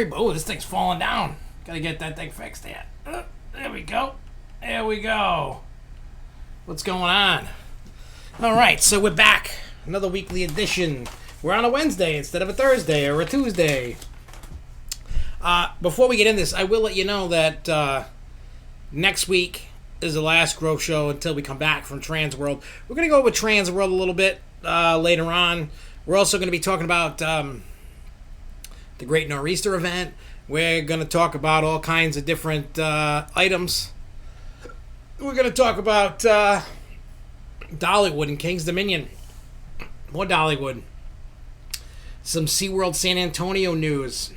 everybody. Oh, this thing's falling down. Gotta get that thing fixed there. There we go. There we go. What's going on? All right, so we're back. Another weekly edition. We're on a Wednesday instead of a Thursday or a Tuesday. Before we get in this, I will let you know that next week is the last Grow Show until we come back from TransWorld. We're going to go over TransWorld a little bit later on. We're also going to be talking about the Great Nor'easter event. We're going to talk about all kinds of different items. We're going to talk about Dollywood and King's Dominion. More Dollywood. Some SeaWorld San Antonio news.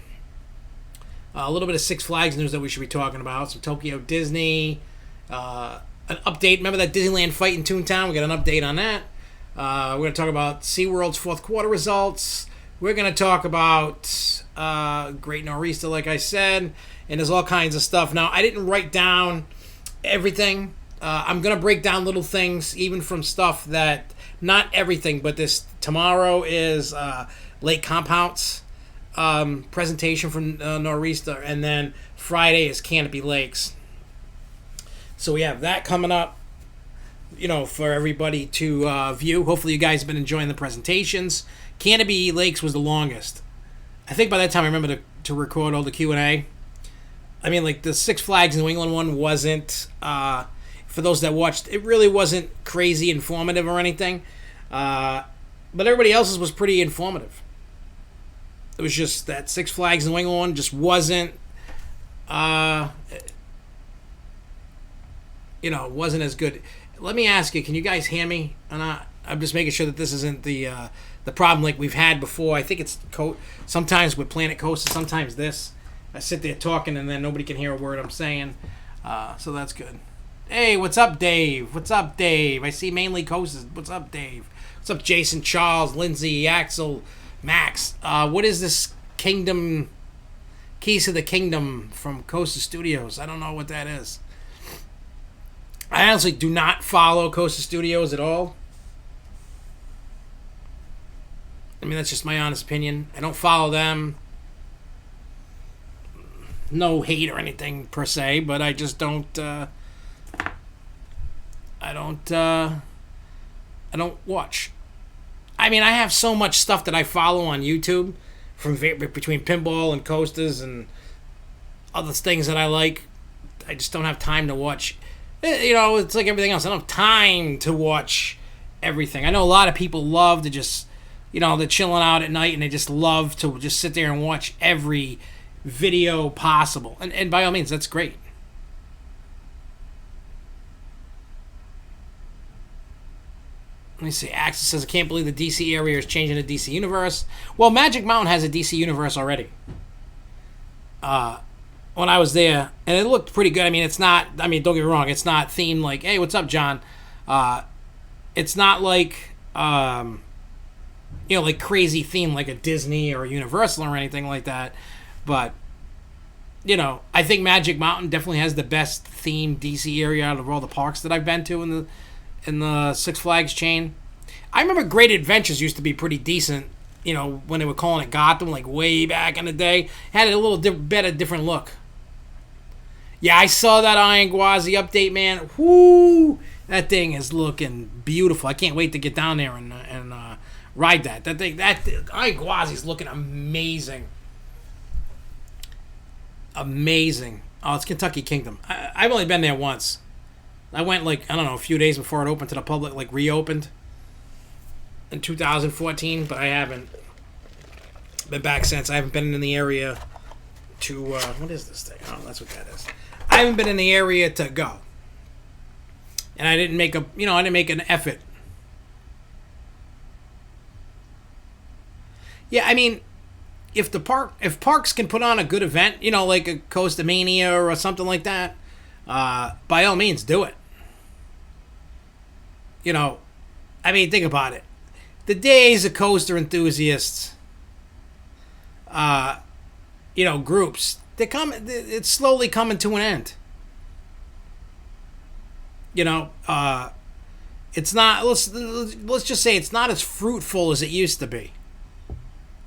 A little bit of Six Flags news that we should be talking about. Some Tokyo Disney. An update. Remember that Disneyland fight in Toontown? We got an update on that. We're going to talk about SeaWorld's fourth quarter results. We're going to talk about Great Nor'easter, like I said. And there's all kinds of stuff. Now, I didn't write down everything. I'm going to break down little things, even from stuff that... Not everything, but this... Tomorrow is Lake Compounce presentation from Nor'easter. And then Friday is Canopy Lakes. So we have that coming up, you know, for everybody to view. Hopefully you guys have been enjoying the presentations. Canopy Lakes was the longest. I think by that time I remember to record all the Q&A. I mean, like, the Six Flags New England one wasn't, for those that watched, it really wasn't crazy informative or anything. But everybody else's was pretty informative. It was just that Six Flags New England one just wasn't, wasn't as good. Let me ask you, can you guys hear me? I'm just making sure that this isn't the problem like we've had before. I think it's sometimes with Planet Coaster, sometimes this. I sit there talking and then nobody can hear a word I'm saying. So that's good. Hey, what's up, Dave? What's up, Dave? I see mainly Coasters. What's up, Dave? What's up, Jason, Charles, Lindsay, Axel, Max? What is this Kingdom, Keys to the Kingdom from Coaster Studios? I don't know what that is. I honestly do not follow Coaster Studios at all. I mean, that's just my honest opinion. I don't follow them. No hate or anything per se, but I just don't. I don't watch. I mean, I have so much stuff that I follow on YouTube, from between pinball and coasters and other things that I like. I just don't have time to watch. You know, it's like everything else. I don't have time to watch everything. I know a lot of people love to just, they're chilling out at night and they just love to just sit there and watch every video possible. And by all means, that's great. Let me see. Axel says, I can't believe the DC area is changing to DC Universe. Well, Magic Mountain has a DC Universe already. When I was there, and it looked pretty good. I mean, it's not, don't get me wrong, it's not themed like, hey, what's up, John? It's not like, like crazy theme like a Disney or a Universal or anything like that. But, I think Magic Mountain definitely has the best themed DC area out of all the parks that I've been to in the Six Flags chain. I remember Great Adventures used to be pretty decent, when they were calling it Gotham, like way back in the day. It had a little different look. Yeah, I saw that Iron Gwazi update, man. Whoo! That thing is looking beautiful. I can't wait to get down there and ride that. That Iron Gwazi's looking amazing. Amazing. Oh, it's Kentucky Kingdom. I've only been there once. I went, a few days before it opened to the public, reopened in 2014, but I haven't been back since. I haven't been in the area to, what is this thing? Oh, that's what that is. I haven't been in the area to go. And I didn't make an effort. Yeah, I mean, if parks can put on a good event, like a Costa Mania or something like that, by all means, do it. Think about it. The days of coaster enthusiasts, groups, it's slowly coming to an end. It's not, let's just say it's not as fruitful as it used to be.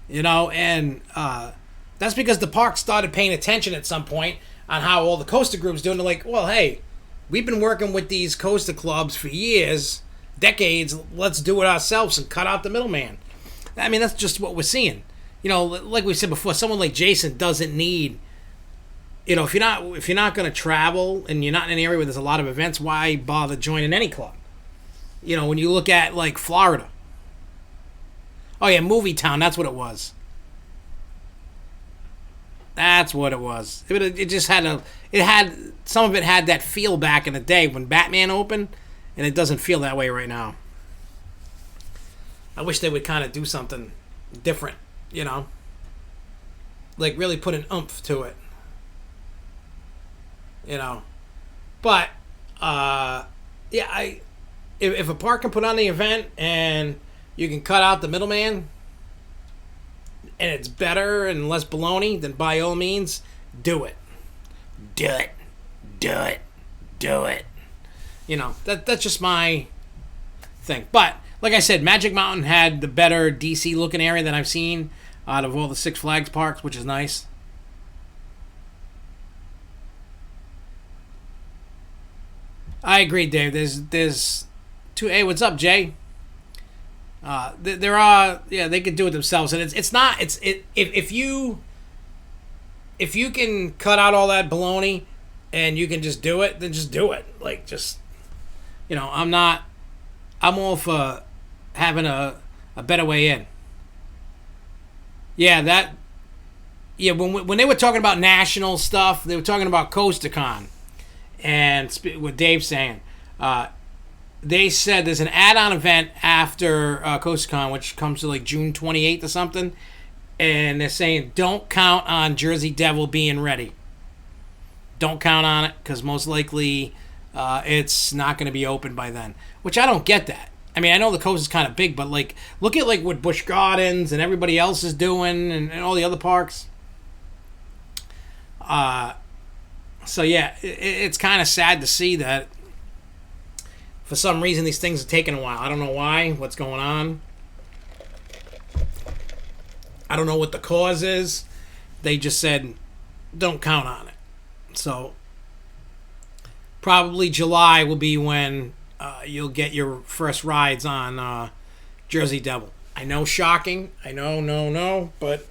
And That's because the park started paying attention at some point on how all the coaster groups doing. They're like, well, hey, we've been working with these coaster clubs for years, decades. Let's do it ourselves and cut out the middleman. I mean, that's just what we're seeing. You know, like we said before, someone like Jason doesn't need. You know, if you're not going to travel and you're not in an area where there's a lot of events, why bother joining any club? You know, when you look at like Florida. Oh yeah, Movie Town. That's what it was. That's what it was. It just had some of it had that feel back in the day when Batman opened, and it doesn't feel that way right now. I wish they would kind of do something different, you know, like really put an oomph to it, you know. But yeah, if a park can put on the event and you can cut out the middleman, and it's better and less baloney, then by all means, do it. Do it. Do it. Do it. You know, that's just my thing. But, like I said, Magic Mountain had the better DC looking area that I've seen out of all the Six Flags parks, which is nice. I agree, Dave. There's two. Hey, what's up, Jay? There are, yeah, they could do it themselves, and if you can cut out all that baloney and you can just do it, then just do it. Like, just, you know, I'm all for having a better way in. Yeah, when they were talking about national stuff, they were talking about CoasterCon, and what Dave's saying, they said there's an add-on event after CoasterCon, which comes to like June 28th or something, and they're saying don't count on Jersey Devil being ready. Don't count on it, because most likely it's not going to be open by then, which I don't get that. I mean, I know the coast is kind of big, but like, look at like what Busch Gardens and everybody else is doing, and all the other parks. So yeah, it's kind of sad to see that. For some reason, these things are taking a while. I don't know why. What's going on? I don't know what the cause is. They just said, don't count on it. So, probably July will be when you'll get your first rides on Jersey Devil. I know, shocking. I know, no, but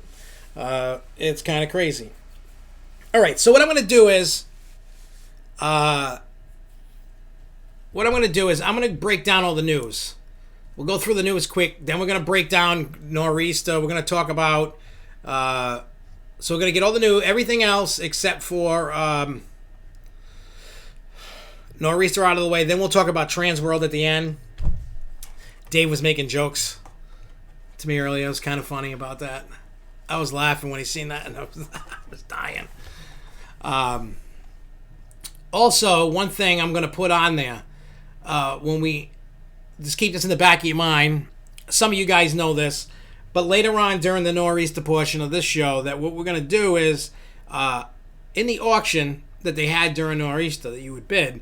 it's kind of crazy. All right, so what I'm going to do is... I'm going to break down all the news. We'll go through the news quick. Then we're going to break down Nor'easter. We're going to talk about... so we're going to get all the news, everything else except for Nor'easter out of the way. Then we'll talk about TransWorld at the end. Dave was making jokes to me earlier. It was kind of funny about that. I was laughing when he seen that, and I was dying. Also, one thing I'm going to put on there, when we just keep this in the back of your mind, some of you guys know this, but later on during the Nor'easter portion of this show, that what we're going to do is, in the auction that they had during Nor'easter that you would bid,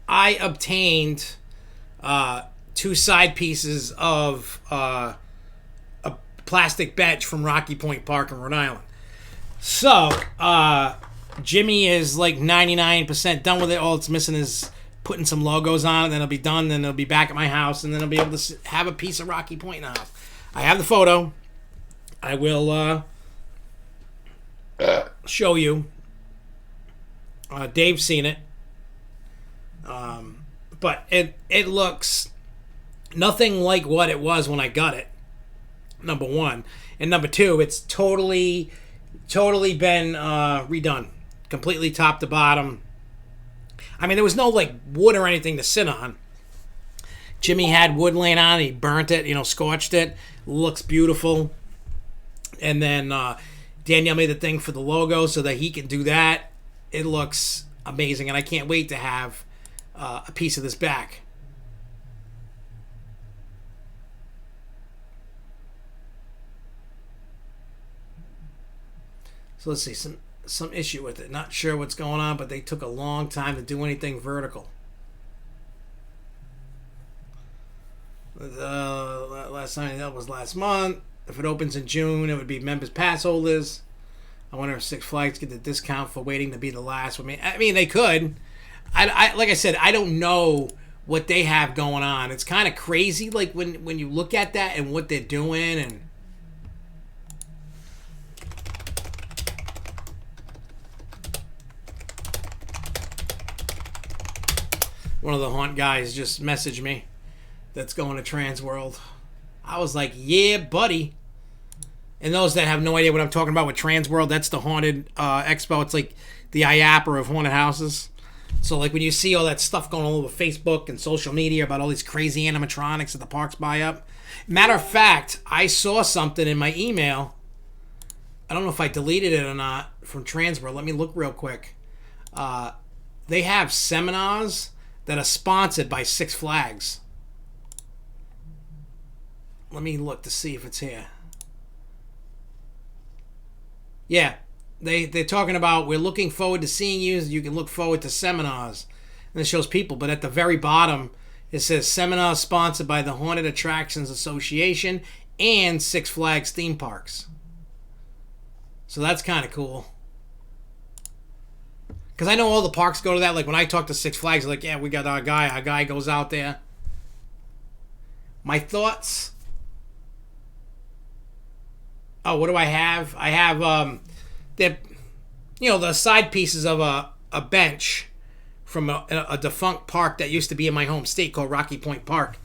I obtained 2 side pieces of a plastic bench from Rocky Point Park in Rhode Island. So, Jimmy is like 99% done with it. All it's missing is putting some logos on it, then it'll be done, then it'll be back at my house, and then I'll be able to have a piece of Rocky Point in the house. I have the photo. I will show you. Dave's seen it. But it looks nothing like what it was when I got it, number one. And number two, it's totally been redone. Completely top to bottom. I mean, there was no like wood or anything to sit on. Jimmy had wood laying on. He burnt it, scorched it. Looks beautiful. And then Danielle made the thing for the logo so that he can do that. It looks amazing, and I can't wait to have a piece of this back. So let's see, some issue with it. Not sure what's going on, but they took a long time to do anything vertical. Last time that was last month. If it opens in June, it would be members pass holders. I wonder if Six Flags get the discount for waiting to be the last. I mean, they could. I like I said, I don't know what they have going on. It's kind of crazy, like when you look at that and what they're doing, and one of the haunt guys just messaged me that's going to TransWorld. I was like, yeah, buddy. And those that have no idea what I'm talking about with TransWorld, that's the haunted expo. It's like the IAPA of haunted houses. So like when you see all that stuff going all over Facebook and social media about all these crazy animatronics that the parks buy up. Matter of fact, I saw something in my email. I don't know if I deleted it or not from TransWorld. Let me look real quick. They have seminars that are sponsored by Six Flags. Let me look to see if it's here. Yeah, they're talking about, we're looking forward to seeing you. You can look forward to seminars. And it shows people. But at the very bottom, it says seminars sponsored by the Haunted Attractions Association and Six Flags theme parks. So that's kind of cool. Because I know all the parks go to that. Like when I talk to Six Flags, they're like, yeah, we got our guy. Our guy goes out there. My thoughts. Oh, what do I have? I have the side pieces of a bench from a defunct park that used to be in my home state called Rocky Point Park.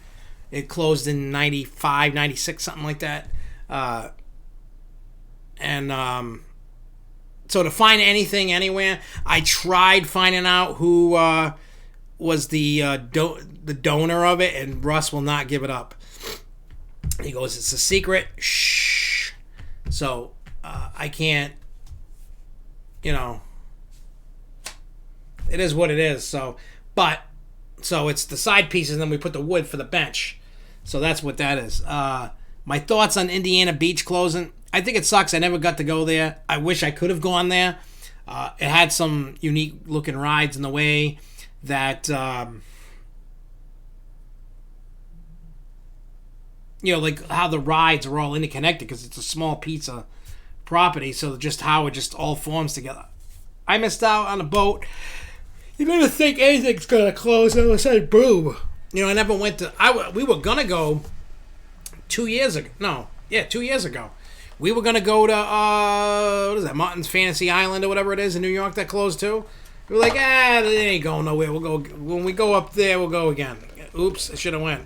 It closed in 95, 96, something like that. So to find anything anywhere, I tried finding out who was the donor of it, and Russ will not give it up. He goes, it's a secret. Shh. So I can't, it is what it is. So it's the side pieces, and then we put the wood for the bench. So that's what that is. My thoughts on Indiana Beach closing. I think it sucks. I never got to go there. I wish I could have gone there. It had some unique looking rides in the way that, like how the rides are all interconnected because it's a small piece of property. So just how it just all forms together. I missed out on a boat. You never think anything's going to close. I said, boom. I never went to... we were going to go 2 years ago. No. Yeah, 2 years ago. We were going to go to, what is that, Martin's Fantasy Island or whatever it is in New York that closed too. We were like, they ain't going nowhere. We'll go... When we go up there, we'll go again. Oops, I should have went.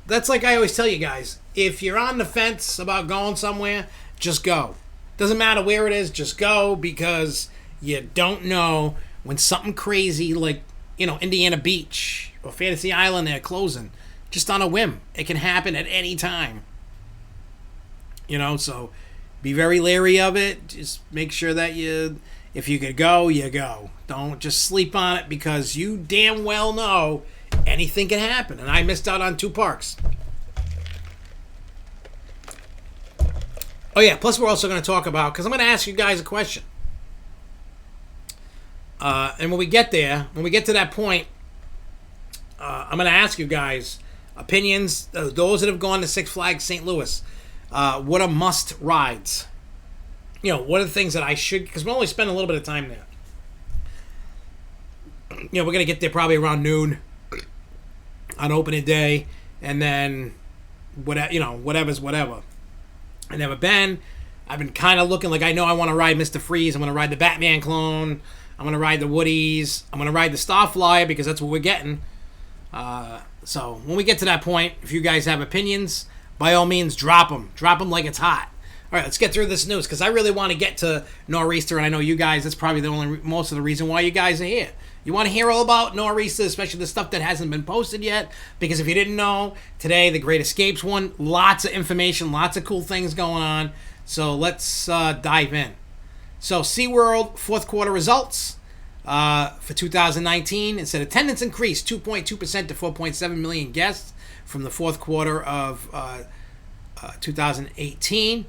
That's like I always tell you guys. If you're on the fence about going somewhere, just go. Doesn't matter where it is, just go, because you don't know when something crazy like, Indiana Beach or Fantasy Island, they're closing. Just on a whim. It can happen at any time. So be very leery of it. Just make sure that if you could go, you go. Don't just sleep on it, because you damn well know anything can happen. And I missed out on 2 parks. Oh yeah, plus we're also going to talk about, because I'm going to ask you guys a question. And when we get there, when we get to that point, I'm going to ask you guys opinions, those that have gone to Six Flags St. Louis. What are must rides? What are the things that I should, because we'll only spend a little bit of time there. We're going to get there probably around noon on opening day, and then whatever's whatever. I've never been. I've been kind of looking like I know I want to ride Mr. Freeze. I'm going to ride the Batman clone. I'm going to ride the Woodies. I'm going to ride the Starflyer, because that's what we're getting. So when we get to that point, if you guys have opinions, by all means, drop them. Drop them like it's hot. All right, let's get through this news, because I really want to get to Nor'easter, and I know you guys, that's probably most of the reason why you guys are here. You want to hear all about Nor'easter, especially the stuff that hasn't been posted yet, because if you didn't know, today the Great Escapes one, lots of information, lots of cool things going on. So let's dive in. So SeaWorld fourth quarter results for 2019. It said attendance increased 2.2% to 4.7 million guests from the fourth quarter of 2018.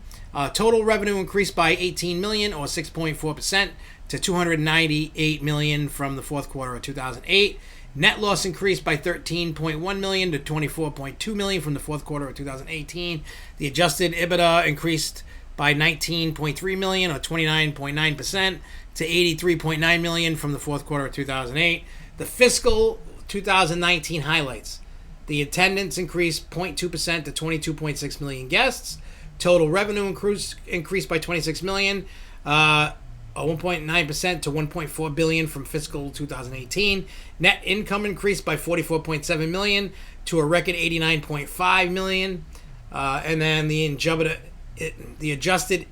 Total revenue increased by 18 million or 6.4% to 298 million from the fourth quarter of 2008. Net loss increased by $13.1 million to $24.2 million from the fourth quarter of 2018. The adjusted EBITDA increased by $19.3 million, or 29.9%, to $83.9 million from the fourth quarter of 2008. The fiscal 2019 highlights. The attendance increased 0.2% to 22.6 million guests. Total revenue increased by $26 million, 1.9% to $1.4 billion from fiscal 2018. Net income increased by $44.7 million to a record $89.5 million. And then the adjusted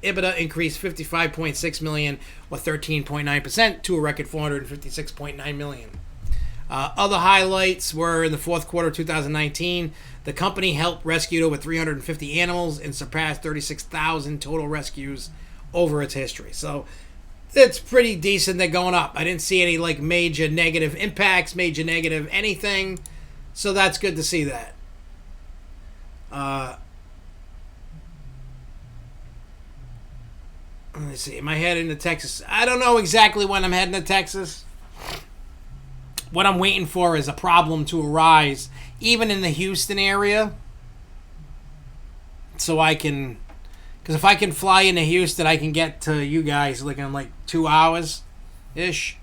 EBITDA increased $55.6 million, or 13.9%, to a record $456.9 million. Other highlights were in the fourth quarter of 2019, the company helped rescue over 350 animals and surpassed 36,000 total rescues over its history. So it's pretty decent. They're going up. I didn't see any like major negative impacts, major negative anything. So that's good to see that. Let me see. Am I heading to Texas? I don't know exactly when I'm heading to Texas. What I'm waiting for is a problem to arise, even in the Houston area. So I can, because if I can fly into Houston, I can get to you guys like in like 2 hours-ish.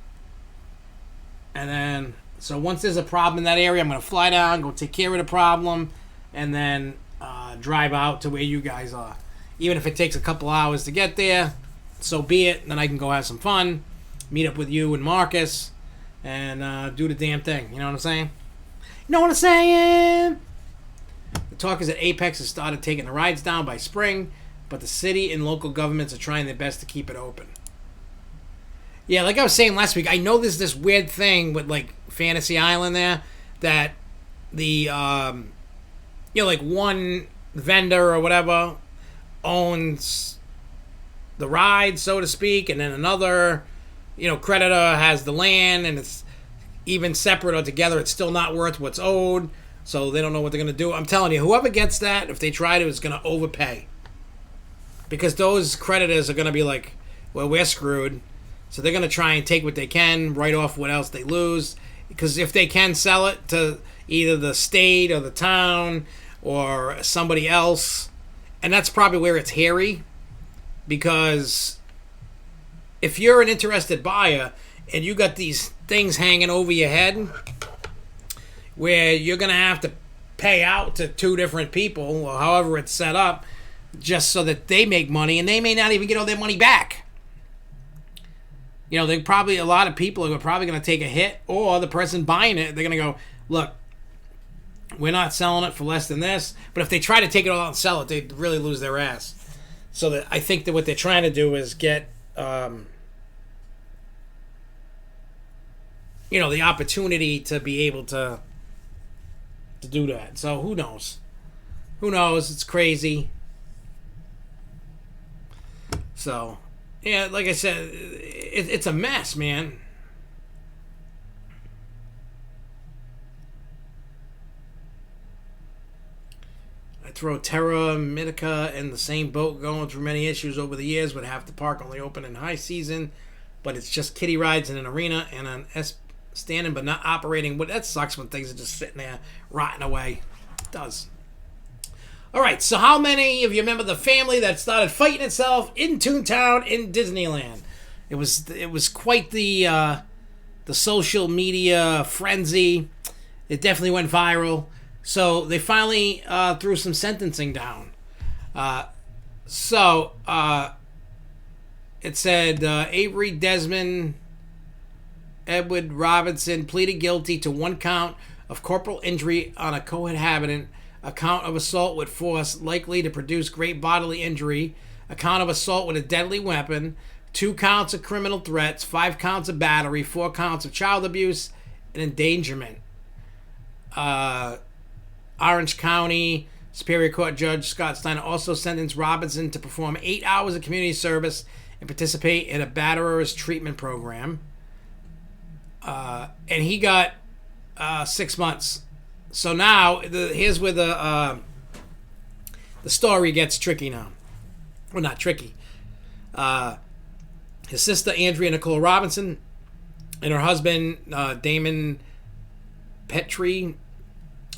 And then, so once there's a problem in that area, I'm going to fly down, go take care of the problem, and then drive out to where you guys are. Even if it takes a couple hours to get there, so be it. Then I can go have some fun, meet up with you and Marcus, and do the damn thing. You know what I'm saying? You know what I'm saying? The talk is that Apex has started taking the rides down by spring, but the city and local governments are trying their best to keep it open. Yeah, like I was saying last week, I know there's this weird thing with like Fantasy Island there that the like one vendor or whatever owns the ride, so to speak, and then another creditor has the land, and it's even separate or together, it's still not worth what's owed, so they don't know what they're going to do. I'm telling you, whoever gets that, if they try to, is going to overpay. Because those creditors are going to be like, well, we're screwed. So they're going to try and take what they can, write off what else they lose. Because if they can sell it to either the state or the town or somebody else, and that's probably where it's hairy, because if you're an interested buyer and you got these things hanging over your head where you're going to have to pay out to two different people or however it's set up just so that they make money, and they may not even get all their money back. They probably, a lot of people are probably going to take a hit, or the person buying it, they're going to go, look, we're not selling it for less than this. But if they try to take it all out and sell it, they'd really lose their ass. So that I think that what they're trying to do is get the opportunity to be able to do that. So who knows? It's crazy. So, yeah, like I said, it's a mess, man. I throw Terra Mythica in the same boat, going through many issues over the years, with half the park only open in high season, but it's just kiddie rides in an arena and an standing but not operating. But that sucks when things are just sitting there rotting away. It does. All right, so how many of you remember the family that started fighting itself in Toontown in Disneyland? It was quite the social media frenzy. It definitely went viral. So they finally threw some sentencing down. It said Avery Desmond Edward Robinson pleaded guilty to one count of corporal injury on a cohabitant, a count of assault with force likely to produce great bodily injury, a count of assault with a deadly weapon, 2 counts of criminal threats, 5 counts of battery, 4 counts of child abuse and endangerment. Orange County Superior Court Judge Scott Steiner also sentenced Robinson to perform 8 hours of community service and participate in a batterer's treatment program. And he got 6 months. So now, here's where the story gets tricky now. Well, not tricky. His sister, Andrea Nicole Robinson, and her husband, Damon Petrie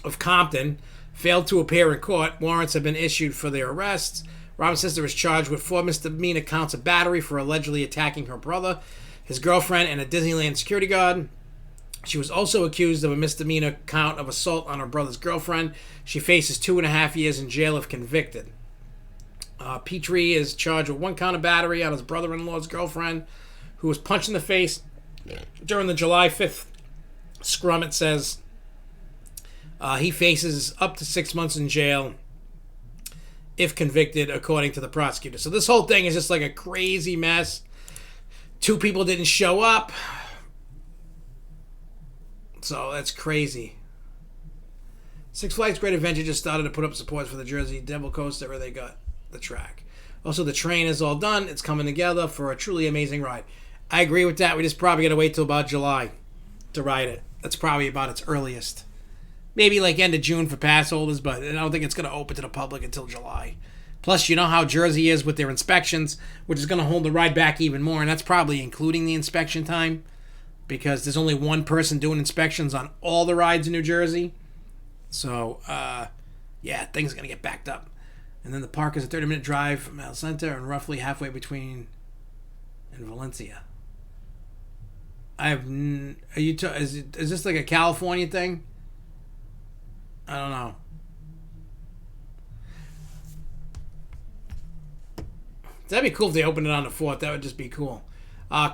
of Compton failed to appear in court. Warrants have been issued for their arrests. Robin's sister is charged with 4 misdemeanor counts of battery for allegedly attacking her brother, his girlfriend, and a Disneyland security guard. She was also accused of a misdemeanor count of assault on her brother's girlfriend. She faces 2.5 years in jail if convicted. Petrie is charged with 1 count of battery on his brother-in-law's girlfriend, who was punched in the face during the July 5th scrum. It says he faces up to 6 months in jail if convicted, according to the prosecutor. So this whole thing is just like a crazy mess. 2 people didn't show up. So that's crazy. Six Flags Great Adventure just started to put up support for the Jersey Devil Coaster where they got the track. Also, the train is all done. It's coming together for a truly amazing ride. I agree with that. We just probably got to wait till about July to ride it. That's probably about its earliest. Maybe like end of June for pass holders, but I don't think it's going to open to the public until July. Plus, you know how Jersey is with their inspections, which is going to hold the ride back even more, and that's probably including the inspection time, because there's only one person doing inspections on all the rides in New Jersey. So, yeah, things are going to get backed up. And then the park is a 30-minute drive from El Center and roughly halfway between and Valencia. Is this like a California thing? I don't know. That'd be cool if they opened it on the 4th. That would just be cool.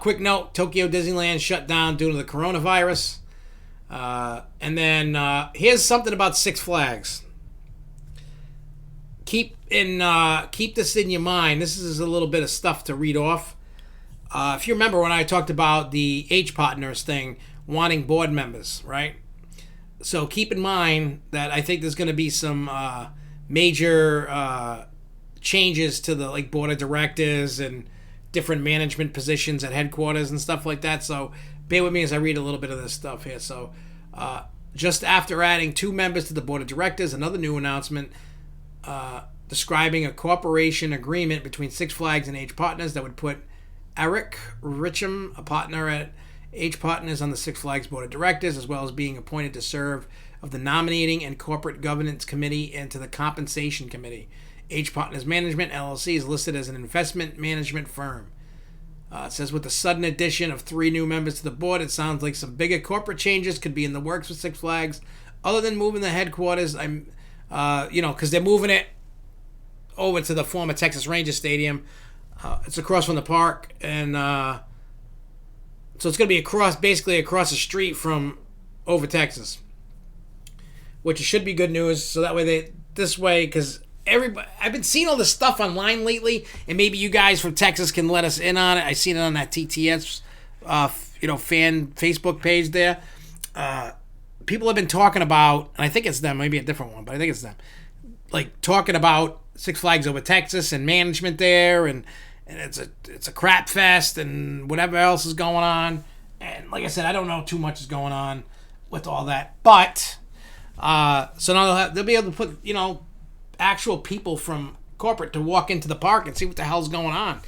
Quick note, Tokyo Disneyland shut down due to the coronavirus. And then here's something about Six Flags. Keep this in your mind. This is a little bit of stuff to read off. If you remember when I talked about the H Partners thing, wanting board members, right? So keep in mind that I think there's going to be some major changes to the board of directors and different management positions at headquarters and stuff like that. So bear with me as I read a little bit of this stuff here. So just after adding 2 members to the board of directors, another new announcement describing a cooperation agreement between Six Flags and H Partners that would put Eric Richam, a partner at H Partners, on the Six Flags board of directors, as well as being appointed to serve of the nominating and corporate governance committee and to the compensation committee. H Partners Management LLC is listed as an investment management firm. It says with the sudden addition of 3 new members to the board, it sounds like some bigger corporate changes could be in the works with Six Flags. Other than moving the headquarters, because they're moving it over to the former Texas Rangers Stadium. It's across from the park, and so it's going to be basically across the street from over Texas, which should be good news. So that way because everybody, I've been seeing all this stuff online lately, and maybe you guys from Texas can let us in on it. I seen it on that TTS, fan Facebook page there. People have been talking about, and I think it's them, maybe a different one, but I think it's them, talking about Six Flags over Texas and management there, and it's a crap fest and whatever else is going on. And like I said, I don't know too much is going on with all that, but so now they'll be able to put actual people from corporate to walk into the park and see what the hell's going on.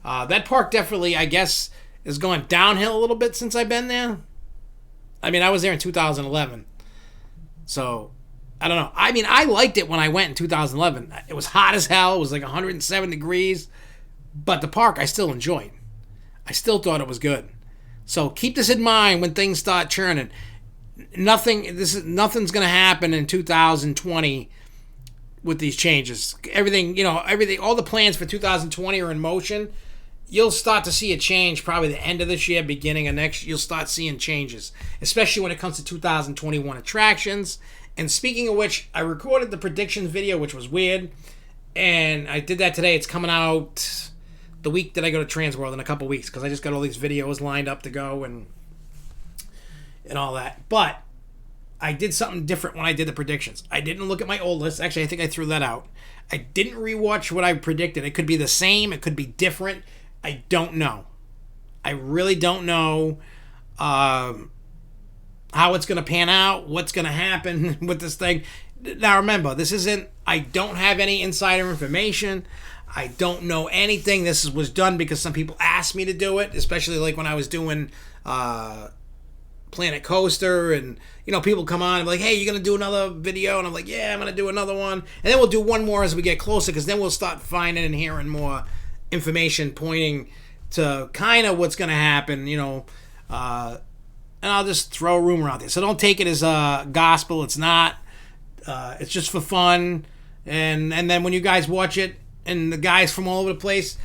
That park definitely, I guess, is going downhill a little bit since I've been there. I mean, I was there in 2011, so I don't know. I mean, I liked it when I went in 2011. It was hot as hell. It was like 107 degrees, but the park I still enjoyed. I still thought it was good. So keep this in mind when things start churning. Nothing's going to happen in 2020 with these changes. Everything, all the plans for 2020 are in motion. You'll start to see a change probably the end of this year, beginning of next year. You'll start seeing changes, especially when it comes to 2021 attractions. And speaking of which, I recorded the predictions video, which was weird, and I did that today. It's coming out the week that I go to TransWorld in a couple weeks, because I just got all these videos lined up to go and all that. But I did something different when I did the predictions. I didn't look at my old list. Actually, I think I threw that out. I didn't rewatch what I predicted. It could be the same. It could be different. I don't know. I really don't know how it's going to pan out, what's going to happen with this thing. Now, remember, I don't have any insider information. I don't know anything. This was done because some people asked me to do it, especially like when I was doing Planet Coaster, and people come on and be like, hey, you're gonna do another video, and I'm like, yeah, I'm gonna do another one, and then we'll do one more as we get closer, because then we'll start finding and hearing more information pointing to kind of what's gonna happen, and I'll just throw a rumor out there. So don't take it as gospel. It's not. It's just for fun, and then when you guys watch it, and the guys from all over the place,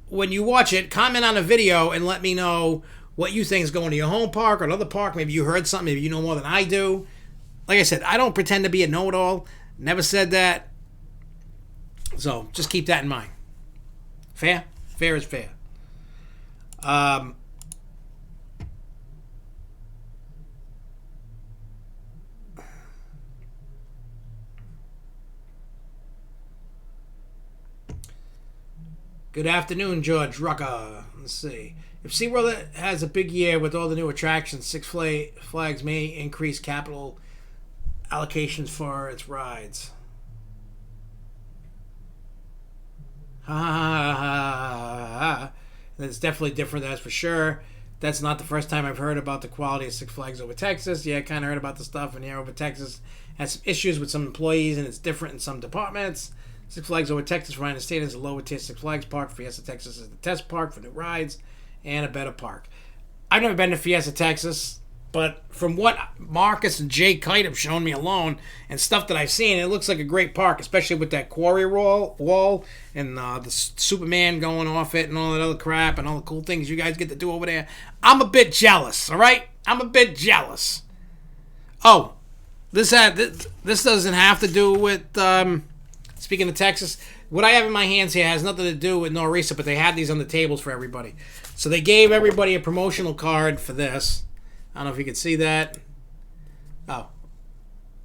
when you watch it, comment on the video and let me know what you think is going to your home park or another park. Maybe you heard something. Maybe you know more than I do. Like I said, I don't pretend to be a know-it-all. Never said that. So just keep that in mind. Fair? Fair is fair. Good afternoon, George Rucker. Let's see. If SeaWorld has a big year with all the new attractions, Six Flags may increase capital allocations for its rides. Ha ha ha ha. It's definitely different, that's for sure. That's not the first time I've heard about the quality of Six Flags over Texas. Yeah, I kind of heard about the stuff in here over Texas. Has some issues with some employees, and it's different in some departments. Six Flags over Texas, Ryan State is a lower tier Six Flags park. Fiesta Texas is the test park for new rides and a better park. I've never been to Fiesta Texas, but from what Marcus and Jay Kite have shown me alone and stuff that I've seen, it looks like a great park, especially with that quarry wall and the Superman going off it and all that other crap and all the cool things you guys get to do over there. I'm a bit jealous, all right? I'm a bit jealous. Oh, this doesn't have to do with... Speaking of Texas, what I have in my hands here has nothing to do with Norisa, but they had these on the tables for everybody. So they gave everybody a promotional card for this. I don't know if you can see that. Oh.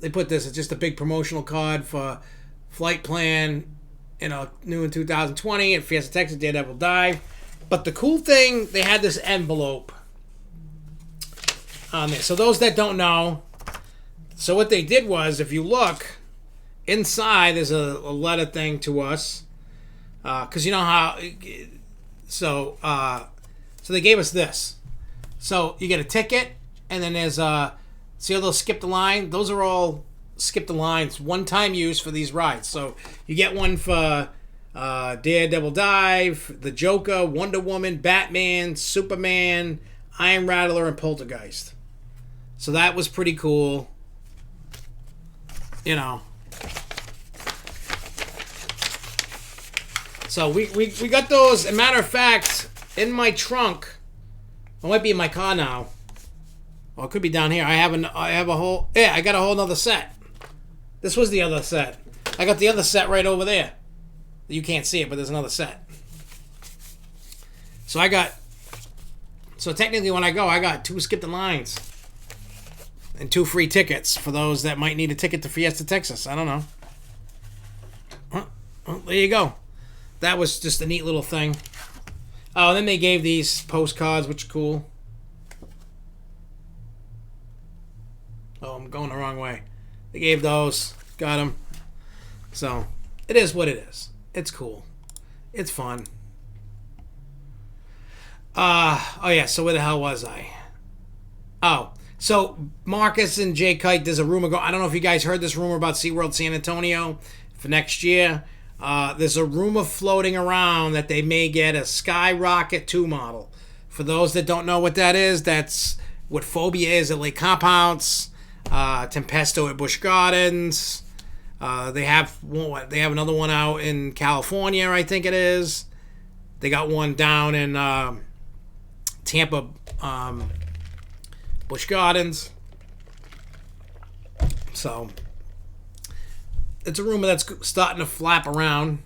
They put this, it's just a big promotional card for flight plan, new in 2020 at Fiesta Texas Daredevil Dive. But the cool thing, they had this envelope on there. So those that don't know, so what they did was, if you look... Inside, there's a letter thing to us, because you know how. So they gave us this. So you get a ticket, and then there's see all those skip the line. Those are all skip the lines, one-time use for these rides. So you get one for Daredevil Dive, the Joker, Wonder Woman, Batman, Superman, Iron Rattler, and Poltergeist. So that was pretty cool. So we got those. As a matter of fact, in my trunk, it might be in my car now. Well, it could be down here. I got a whole nother set. This was the other set. I got the other set right over there. You can't see it, but there's another set. So technically when I go, I got 2 skip the lines and 2 free tickets for those that might need a ticket to Fiesta Texas. I don't know. Well, there you go. That was just a neat little thing. Oh, and then they gave these postcards, which are cool. Oh, I'm going the wrong way. They gave those. Got them. So, it is what it is. It's cool. It's fun. Oh yeah, so where the hell was I? Oh, so Marcus and Jay Kite, there's a rumor I don't know if you guys heard this rumor about SeaWorld San Antonio for next year. There's a rumor floating around that they may get a Skyrocket 2 model. For those that don't know what that is, that's what Phobia is at Lake Compounce, Tempesto at Busch Gardens. They have another one out in California, I think it is. They got one down in Tampa, Busch Gardens. So it's a rumor that's starting to flap around.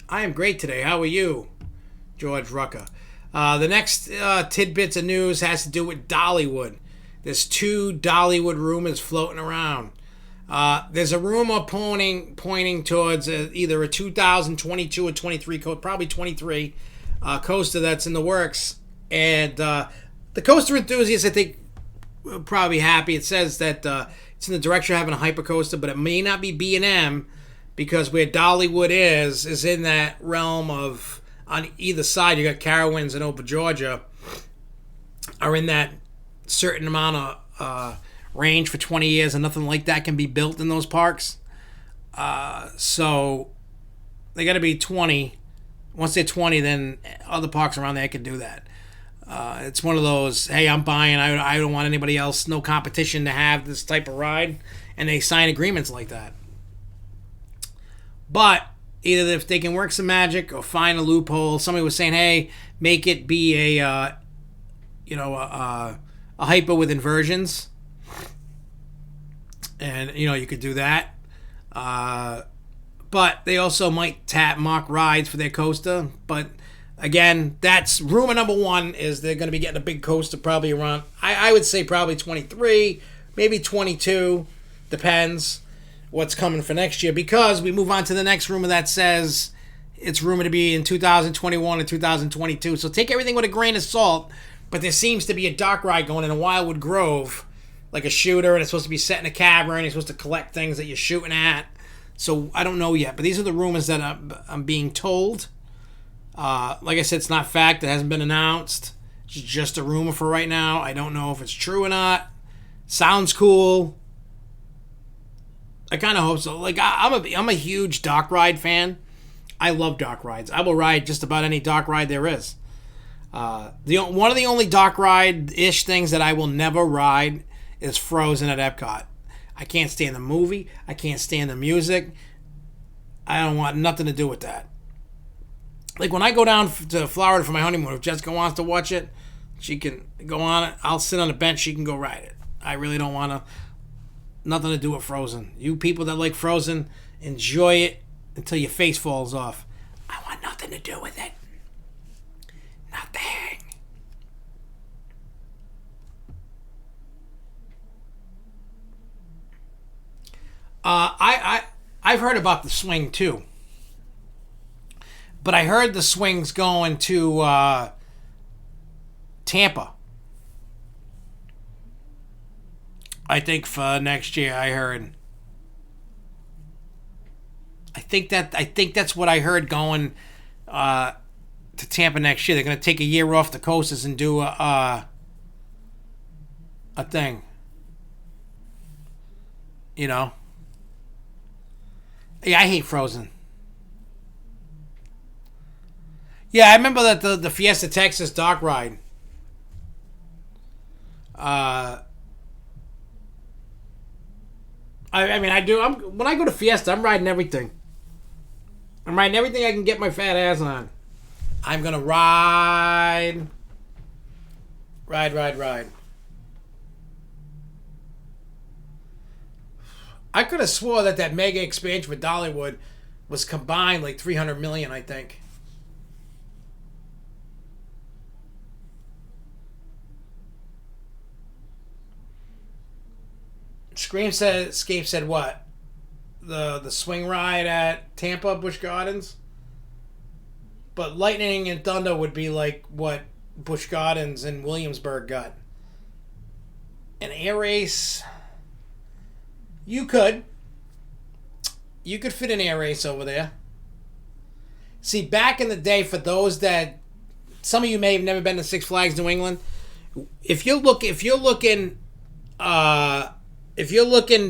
I am great today. How are you, George Rucker? The next tidbits of news has to do with Dollywood. There's 2 Dollywood rumors floating around. There's a rumor pointing towards either a 2022 or 23 probably 23 coaster that's in the works. And the coaster enthusiasts, I think, will probably be happy. It says that it's in the direction of having a hypercoaster, but it may not be B&M because where Dollywood is in that realm of, on either side, you got Carowinds and Opa Georgia, are in that certain amount of range for 20 years, and nothing like that can be built in those parks. So they got to be 20. Once they're 20, then other parks around there can do that. It's one of those, hey, I'm buying, I don't want anybody else, no competition to have this type of ride, and they sign agreements like that. But either if they can work some magic or find a loophole, somebody was saying, hey, make it be a hyper with inversions, and you could do that. But they also might mock rides for their coaster. But again, that's rumor number one, is they're going to be getting a big coaster probably around, I would say probably 23, maybe 22, depends what's coming for next year, because we move on to the next rumor that says it's rumored to be in 2021 and 2022. So take everything with a grain of salt, but there seems to be a dark ride going in a Wildwood Grove, like a shooter, and it's supposed to be set in a cavern. You're supposed to collect things that you're shooting at. So I don't know yet, but these are the rumors that I'm being told. Like I said, it's not fact. It hasn't been announced. It's just a rumor for right now. I don't know if it's true or not. Sounds cool. I kind of hope so. Like I'm a huge dark ride fan. I love dark rides. I will ride just about any dark ride there is. One of the only dark ride-ish things that I will never ride is Frozen at Epcot. I can't stand the movie. I can't stand the music. I don't want nothing to do with that. Like when I go down to Florida for my honeymoon, if Jessica wants to watch it, she can go on it. I'll sit on the bench. She can go ride it. I really don't want to. Nothing to do with Frozen. You people that like Frozen, enjoy it until your face falls off. I want nothing to do with it. Nothing. I've heard about the swing too, but I heard the swing's going to Tampa. I think for next year. I heard. I think that's what I heard going to Tampa next year. They're going to take a year off the coasters and do a thing. Yeah, I hate Frozen. Yeah, I remember that the Fiesta Texas dark ride. I mean, I do. When I go to Fiesta, I'm riding everything. I'm riding everything I can get my fat ass on. I'm gonna ride. I could have swore that mega expansion with Dollywood was combined like $300 million, I think. Escape said what? The swing ride at Tampa Busch Gardens? But Lightning and Thunder would be like what Busch Gardens and Williamsburg got. An air race, you could fit an air race over there. See, back in the day, for those that, some of you may have never been to Six Flags New England, if you're looking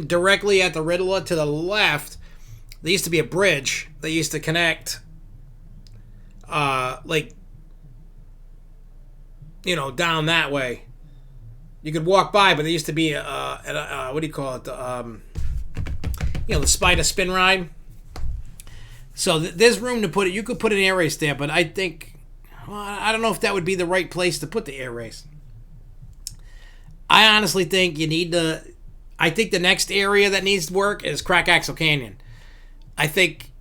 directly at the Riddler to the left, there used to be a bridge that used to connect, down that way. You could walk by, but there used to be what do you call it? The spider spin ride. So there's room to put it. You could put an air race there, but I think, I don't know if that would be the right place to put the air race. I honestly think you need to. I think the next area that needs work is Crack Axle Canyon. I think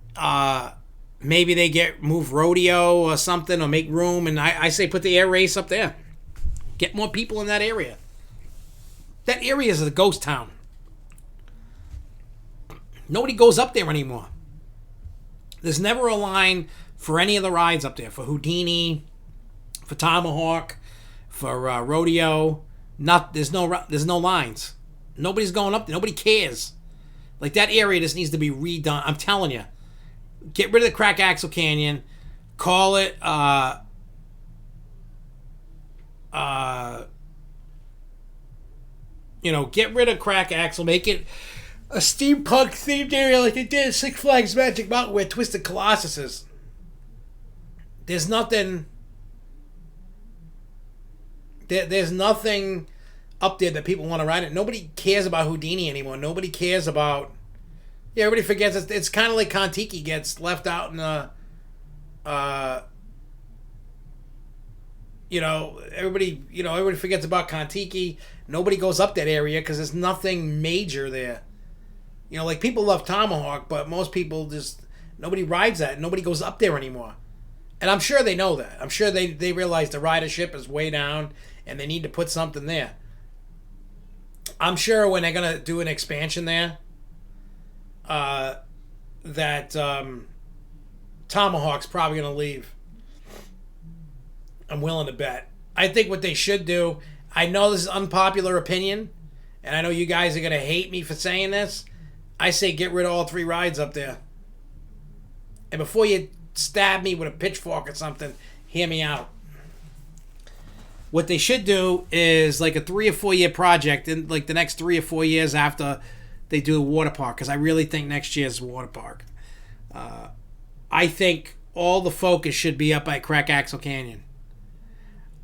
maybe they move rodeo or something, or make room, and I say put the air race up there. Get more people in that area. That area is a ghost town. Nobody goes up there anymore. There's never a line for any of the rides up there. For Houdini, for Tomahawk, for rodeo. There's no lines. Nobody's going up there. Nobody cares. Like, that area just needs to be redone. I'm telling you. Get rid of the Crack Axle Canyon. Call it, get rid of Crack Axle. Make it a steampunk themed area like they did at Six Flags Magic Mountain where Twisted Colossus is. There's nothing up there that people want to ride it. Nobody cares about Houdini anymore. Nobody cares about... Yeah, everybody forgets. It's kind of like Kon-Tiki gets left out in the... everybody forgets about Kon-Tiki. Nobody goes up that area because there's nothing major there. Like, people love Tomahawk, but most people just... Nobody rides that. Nobody goes up there anymore. And I'm sure they know that. I'm sure they realize the ridership is way down and they need to put something there. I'm sure when they're going to do an expansion there, that Tomahawk's probably going to leave. I'm willing to bet. I think what they should do, I know this is unpopular opinion, and I know you guys are going to hate me for saying this. I say get rid of all 3 rides up there. And before you stab me with a pitchfork or something, hear me out. What they should do is like a 3 or 4 year project in like the next 3 or 4 years after they do the water park, because I really think next year's water park. I think all the focus should be up at Crack Axle Canyon.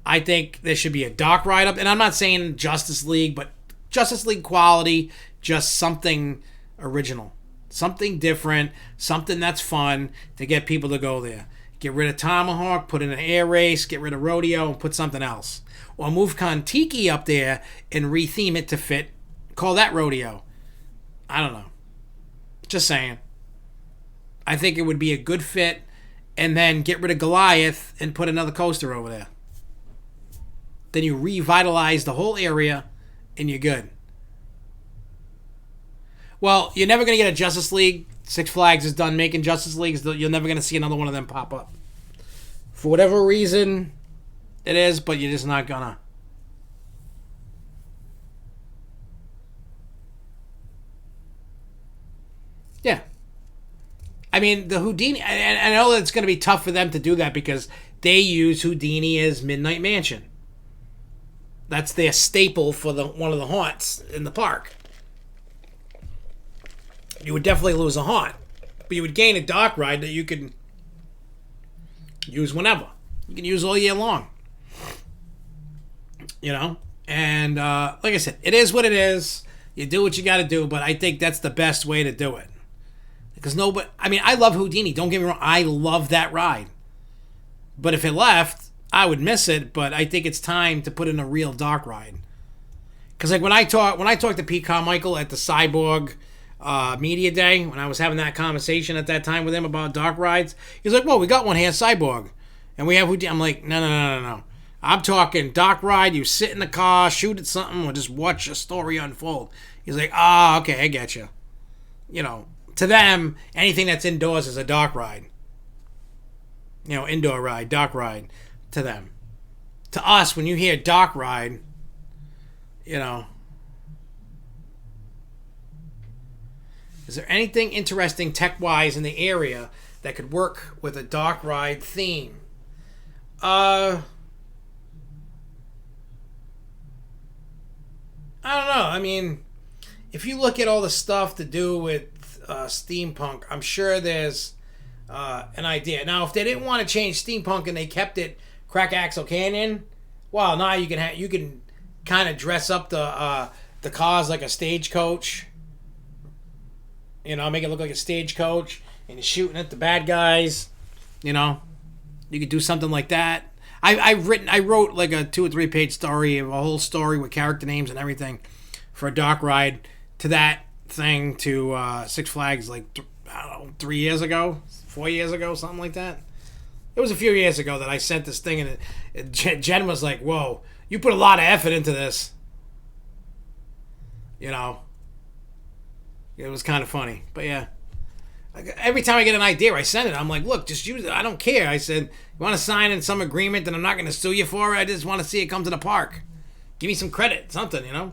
I think there should be a dock ride up, and I'm not saying Justice League, but Justice League quality, just something original. Something different, something that's fun to get people to go there. Get rid of Tomahawk, put in an air race, get rid of Rodeo, and put something else. Or move Kon-Tiki up there and retheme it to fit. Call that Rodeo. I don't know. Just saying. I think it would be a good fit. And then get rid of Goliath and put another coaster over there. Then you revitalize the whole area and you're good. Well, you're never going to get a Justice League. Six Flags is done making Justice Leagues. You're never going to see another one of them pop up. For whatever reason it is, but you're just not going to. Yeah. I mean, the Houdini, and I know that it's going to be tough for them to do that because they use Houdini as Midnight Mansion. That's their staple for one of the haunts in the park. You would definitely lose a haunt, but you would gain a dock ride that you can use whenever. You can use all year long. And like I said, it is what it is. You do what you got to do, but I think that's the best way to do it. Because I love Houdini. Don't get me wrong. I love that ride. But if it left, I would miss it. But I think it's time to put in a real dock ride. Because like when I talked to Pete Carmichael at the Cyborg Media Day, when I was having that conversation at that time with him about dock rides, he's like, "Well, we got one here, Cyborg, and we have Houdini." I'm like, "No. I'm talking dock ride. You sit in the car, shoot at something, or just watch a story unfold." He's like, "Okay, I get you." To them, anything that's indoors is a dock ride. Indoor ride, dock ride, to them. To us, when you hear dock ride, is there anything interesting tech-wise in the area that could work with a dock ride theme? I don't know. I mean, if you look at all the stuff to do with steampunk, I'm sure there's an idea. Now, if they didn't want to change steampunk and they kept it Crack Axle Canyon, well, now you can kind of dress up the cars like a stagecoach. Make it look like a stagecoach, and you're shooting at the bad guys. You could do something like that. I wrote like a 2 or 3 page story, of a whole story with character names and everything for a dock ride to that thing to Six Flags like 3 years ago, 4 years ago, something like that. It was a few years ago that I sent this thing, and Jen was like, "Whoa, you put a lot of effort into this." It was kind of funny, but yeah. Every time I get an idea, I send it. I'm like, "Look, just use it. I don't care." I said, "You want to sign in some agreement that I'm not going to sue you for it? I just want to see it come to the park. Give me some credit, something, All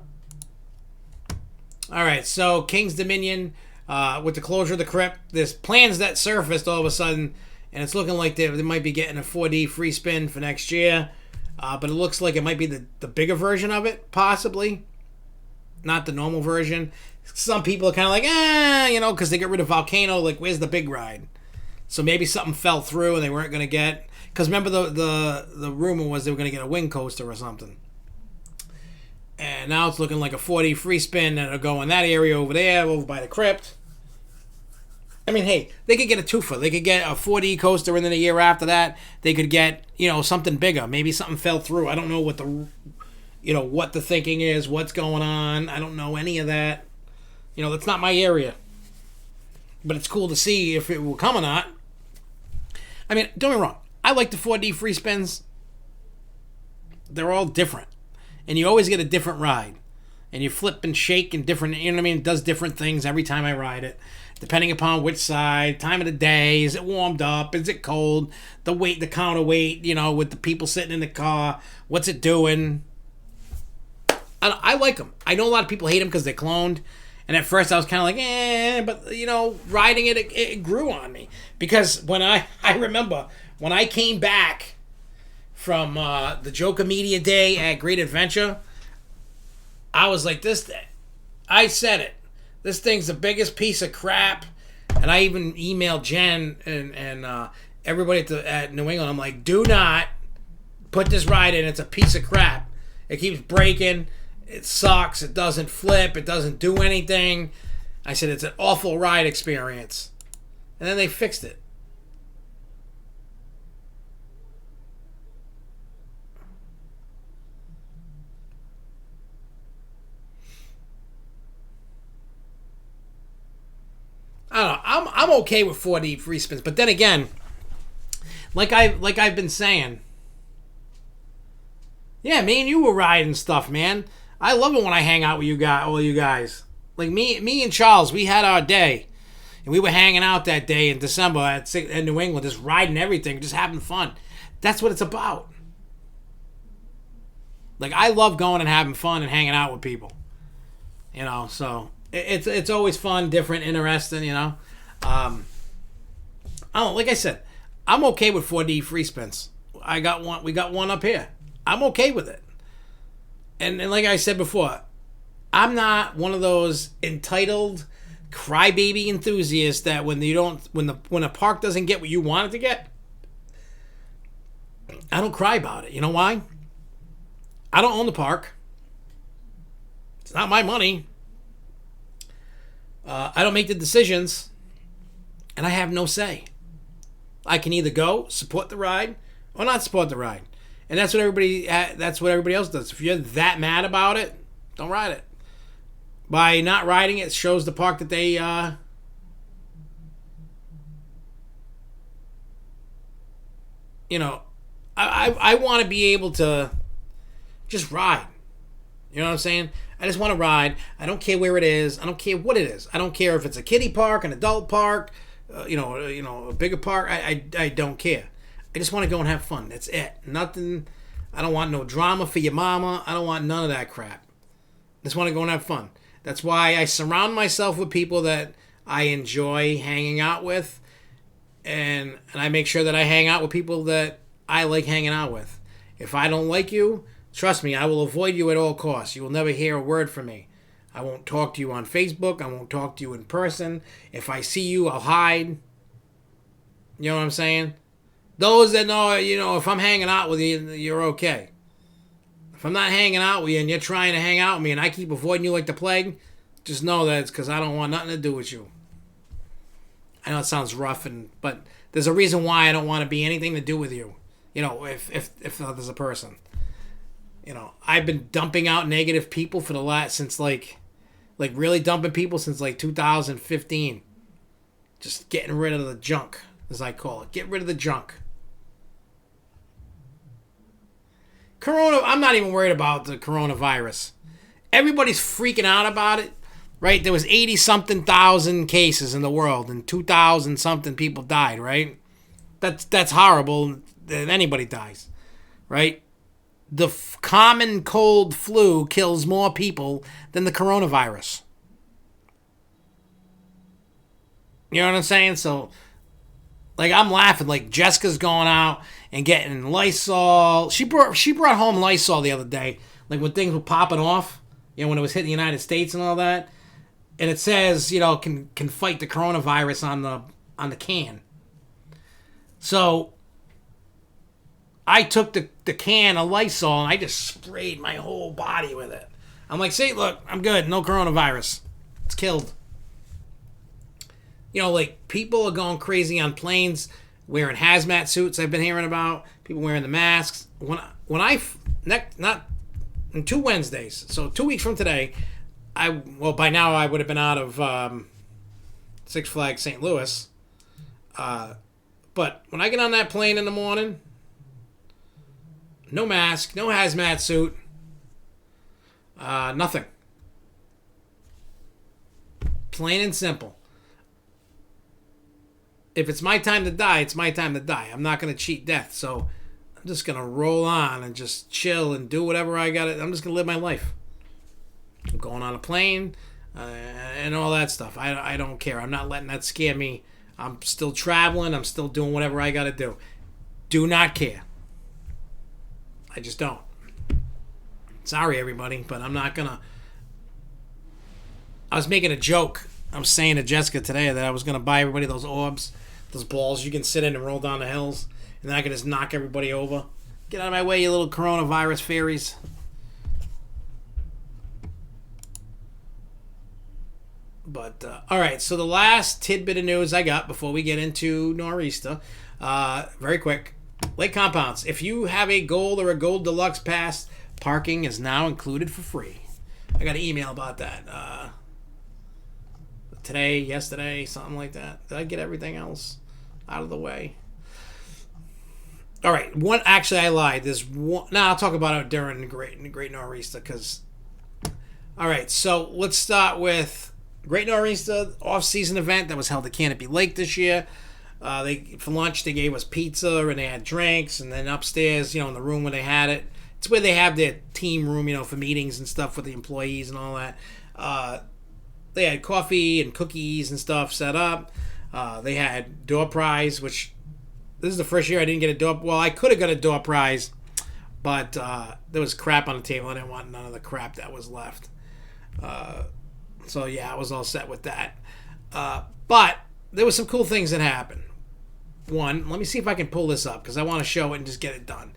right, so King's Dominion. with the closure of the crypt, there's plans that surfaced all of a sudden, and it's looking like they might be getting a 4D free spin for next year. But it looks like it might be the bigger version of it, possibly. Not the normal version. Some people are kind of like, because they get rid of Volcano, like, where's the big ride? So maybe something fell through and they weren't going to get... Because remember the rumor was they were going to get a wing coaster or something. And now it's looking like a 4D free spin that'll go in that area over there, over by the crypt. I mean, hey, they could get a twofer. They could get a 4D coaster, and then a year after that, they could get, something bigger. Maybe something fell through. I don't know what what the thinking is, what's going on. I don't know any of that. That's not my area. But it's cool to see if it will come or not. I mean, don't get me wrong. I like the 4D free spins. They're all different. And you always get a different ride. And you flip and shake and different, it does different things every time I ride it. Depending upon which side, time of the day, is it warmed up, is it cold, the weight, the counterweight, with the people sitting in the car, what's it doing? I like them. I know a lot of people hate them because they're cloned. And at first I was kind of like, but, riding it grew on me. Because when I remember, when I came back from the Joker Media Day at Great Adventure, I was like, I said it. This thing's the biggest piece of crap. And I even emailed Jen and everybody at New England. I'm like, do not put this ride in. It's a piece of crap. It keeps breaking. It sucks. It doesn't flip. It doesn't do anything. I said, it's an awful ride experience. And then they fixed it. I don't know. I'm okay with 4D free spins, but then again, like I've been saying, yeah, me and you were riding stuff, man. I love it when I hang out with you guys, all you guys. Like me and Charles, we had our day, and we were hanging out that day in December in New England, just riding everything, just having fun. That's what it's about. Like, I love going and having fun and hanging out with people. So it's always fun, different, interesting. I don't, like I said, I'm okay with 4D free spins. We got one up here. I'm okay with it. And like I said before, I'm not one of those entitled crybaby enthusiasts that when a park doesn't get what you want it to get, I don't cry about it. You know why? I don't own the park. It's not my money. I don't make the decisions, and I have no say. I can either go support the ride or not support the ride, and that's what everybody else does. If you're that mad about it, don't ride it. By not riding it, shows the park that they I want to be able to just ride. You know what I'm saying? I just want to ride. I don't care where it is. I don't care what it is. I don't care if it's a kiddie park, an adult park, a bigger park. I don't care. I just want to go and have fun. That's it. Nothing. I don't want no drama for your mama. I don't want none of that crap. I just want to go and have fun. That's why I surround myself with people that I enjoy hanging out with, and I make sure that I hang out with people that I like hanging out with. If I don't like you, trust me, I will avoid you at all costs. You will never hear a word from me. I won't talk to you on Facebook. I won't talk to you in person. If I see you, I'll hide. You know what I'm saying? Those that know, if I'm hanging out with you, you're okay. If I'm not hanging out with you and you're trying to hang out with me and I keep avoiding you like the plague, just know that it's because I don't want nothing to do with you. I know it sounds rough, but there's a reason why I don't want to be anything to do with you. If there's a person. I've been dumping out negative people for the last, since like really dumping people since 2015. Just getting rid of the junk, as I call it. Get rid of the junk. I'm not even worried about the coronavirus. Everybody's freaking out about it, right? There was 80-something thousand cases in the world, and 2,000-something people died, right? That's horrible that anybody dies, right? The common cold flu kills more people than the coronavirus. You know what I'm saying? So, like, I'm laughing. Like, Jessica's going out and getting Lysol. She brought home Lysol the other day, like when things were popping off. You know, when it was hitting the United States and all that. And it says, you know, can fight the coronavirus on the can. So I took the can of Lysol and I just sprayed my whole body with it. I'm like, see, look, I'm good. No coronavirus. It's killed. You know, like, people are going crazy on planes wearing hazmat suits. I've been hearing about people wearing the masks. Not in 2 Wednesdays, so 2 weeks from today, by now I would have been out of Six Flags St. Louis. But when I get on that plane in the morning, no mask, no hazmat suit, nothing. Plain and simple. If it's my time to die, it's my time to die. I'm not going to cheat death, so I'm just going to roll on and just chill and do whatever I got to. I'm just going to live my life. I'm going on a plane and all that stuff. I don't care. I'm not letting that scare me. I'm still traveling. I'm still doing whatever I got to do. Do not care. I just don't. Sorry, everybody, but I'm not going to. I was making a joke. I was saying to Jessica today that I was going to buy everybody those orbs, those balls you can sit in and roll down the hills, and then I can just knock everybody over. Get out of my way, you little coronavirus fairies. But, all right, so the last tidbit of news I got before we get into Nor'easter, very quick. Lake Compounds. If you have a gold or a gold deluxe pass, parking is now included for free. I got an email about that. Today, yesterday, something like that. Did I get everything else out of the way? All right. Actually, I lied. There's one. Now I'll talk about it during the Great Nor'easter. All right. So let's start with Great Nor'easter off-season event that was held at Canopy Lake this year. For lunch they gave us pizza and they had drinks, and then upstairs, in the room where they had it, it's where they have their team room, for meetings and stuff with the employees and all that. They had coffee and cookies and stuff set up. They had door prize, which this is the first year I didn't get a door. Well, I could have got a door prize, but there was crap on the table. I didn't want none of the crap that was left. So yeah, I was all set with that. But there were some cool things that happened. One, let me see if I can pull this up because I want to show it and just get it done.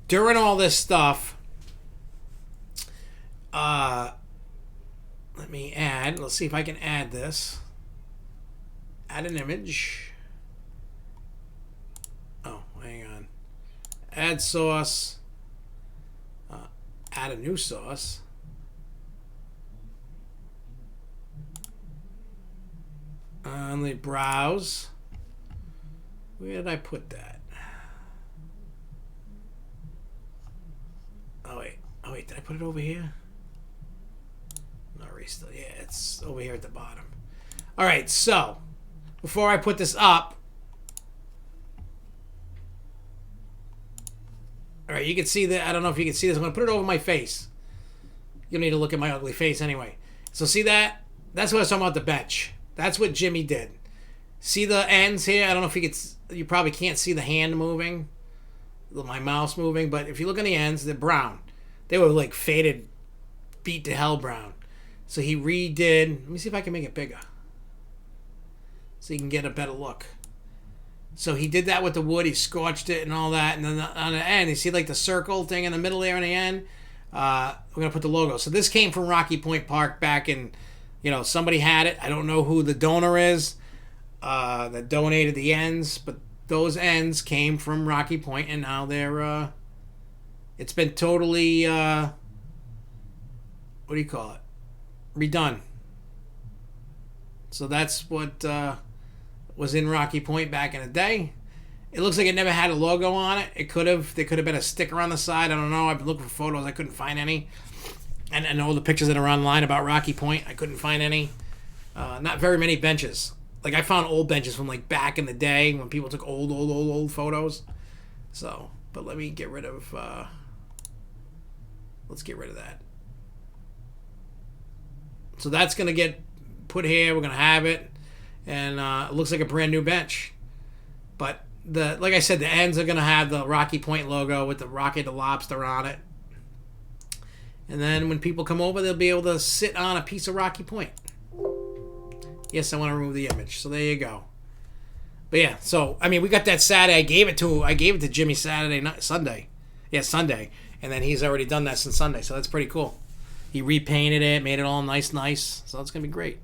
During all this stuff, let's see if I can add this. Add an image. Oh, hang on. Add source. Add a new source. Let me browse. Where did I put that? Oh wait, did I put it over here? Nor'easter. Yeah, it's over here at the bottom. All right, so before I put this up, all right, you can see that. I don't know if you can see this. I'm gonna put it over my face. You don't need to look at my ugly face anyway. So see that? That's what I was talking about, the bench. That's what Jimmy did. See the ends here? I don't know if you probably can't see the hand moving, my mouse moving, but if you look on the ends, they're brown. They were like faded, beat to hell brown. So he redid. Let me see if I can make it bigger so you can get a better look. So he did that with the wood. He scorched it and all that. And then on the end, you see like the circle thing in the middle there on the end? We're going to put the logo. So this came from Rocky Point Park back in, somebody had it. I don't know who the donor is that donated the ends, but those ends came from Rocky Point, and now they're, it's been totally, what do you call it? Redone. So that's what was in Rocky Point back in the day. It looks like it never had a logo on it. There could have been a sticker on the side. I don't know. I've been looking for photos. I couldn't find any. And all the pictures that are online about Rocky Point, I couldn't find any. Not very many benches. Like, I found old benches from, like, back in the day when people took old photos. So, but let me get rid of, let's get rid of that. So that's going to get put here. We're going to have it. and it looks like a brand new bench. But like I said, the ends are gonna have the Rocky Point logo with the Rocky the Lobster on it. And then when people come over, they'll be able to sit on a piece of Rocky Point. Yes, I want to remove the image. So there you go. But yeah, so I mean, we got that Saturday. I gave it to Jimmy Sunday. Yeah, Sunday. And then he's already done that since Sunday, so that's pretty cool. He repainted it, made it all nice. So it's gonna be great.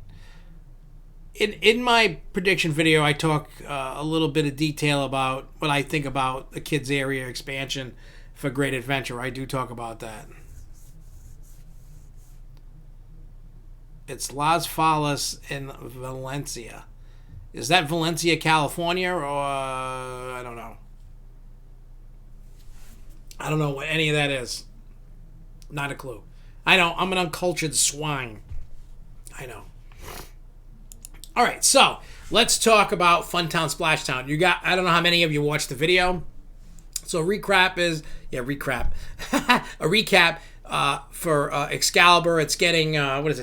In my prediction video, I talk a little bit of detail about what I think about the kids area expansion for Great Adventure. I do talk about that. It's Las Fallas in Valencia. Is that Valencia, California, or I don't know. I don't know what any of that is. Not a clue. I know, I'm an uncultured swine. I know. All right, so let's talk about Funtown Splashtown. I don't know how many of you watched the video. So a recap for Excalibur. It's getting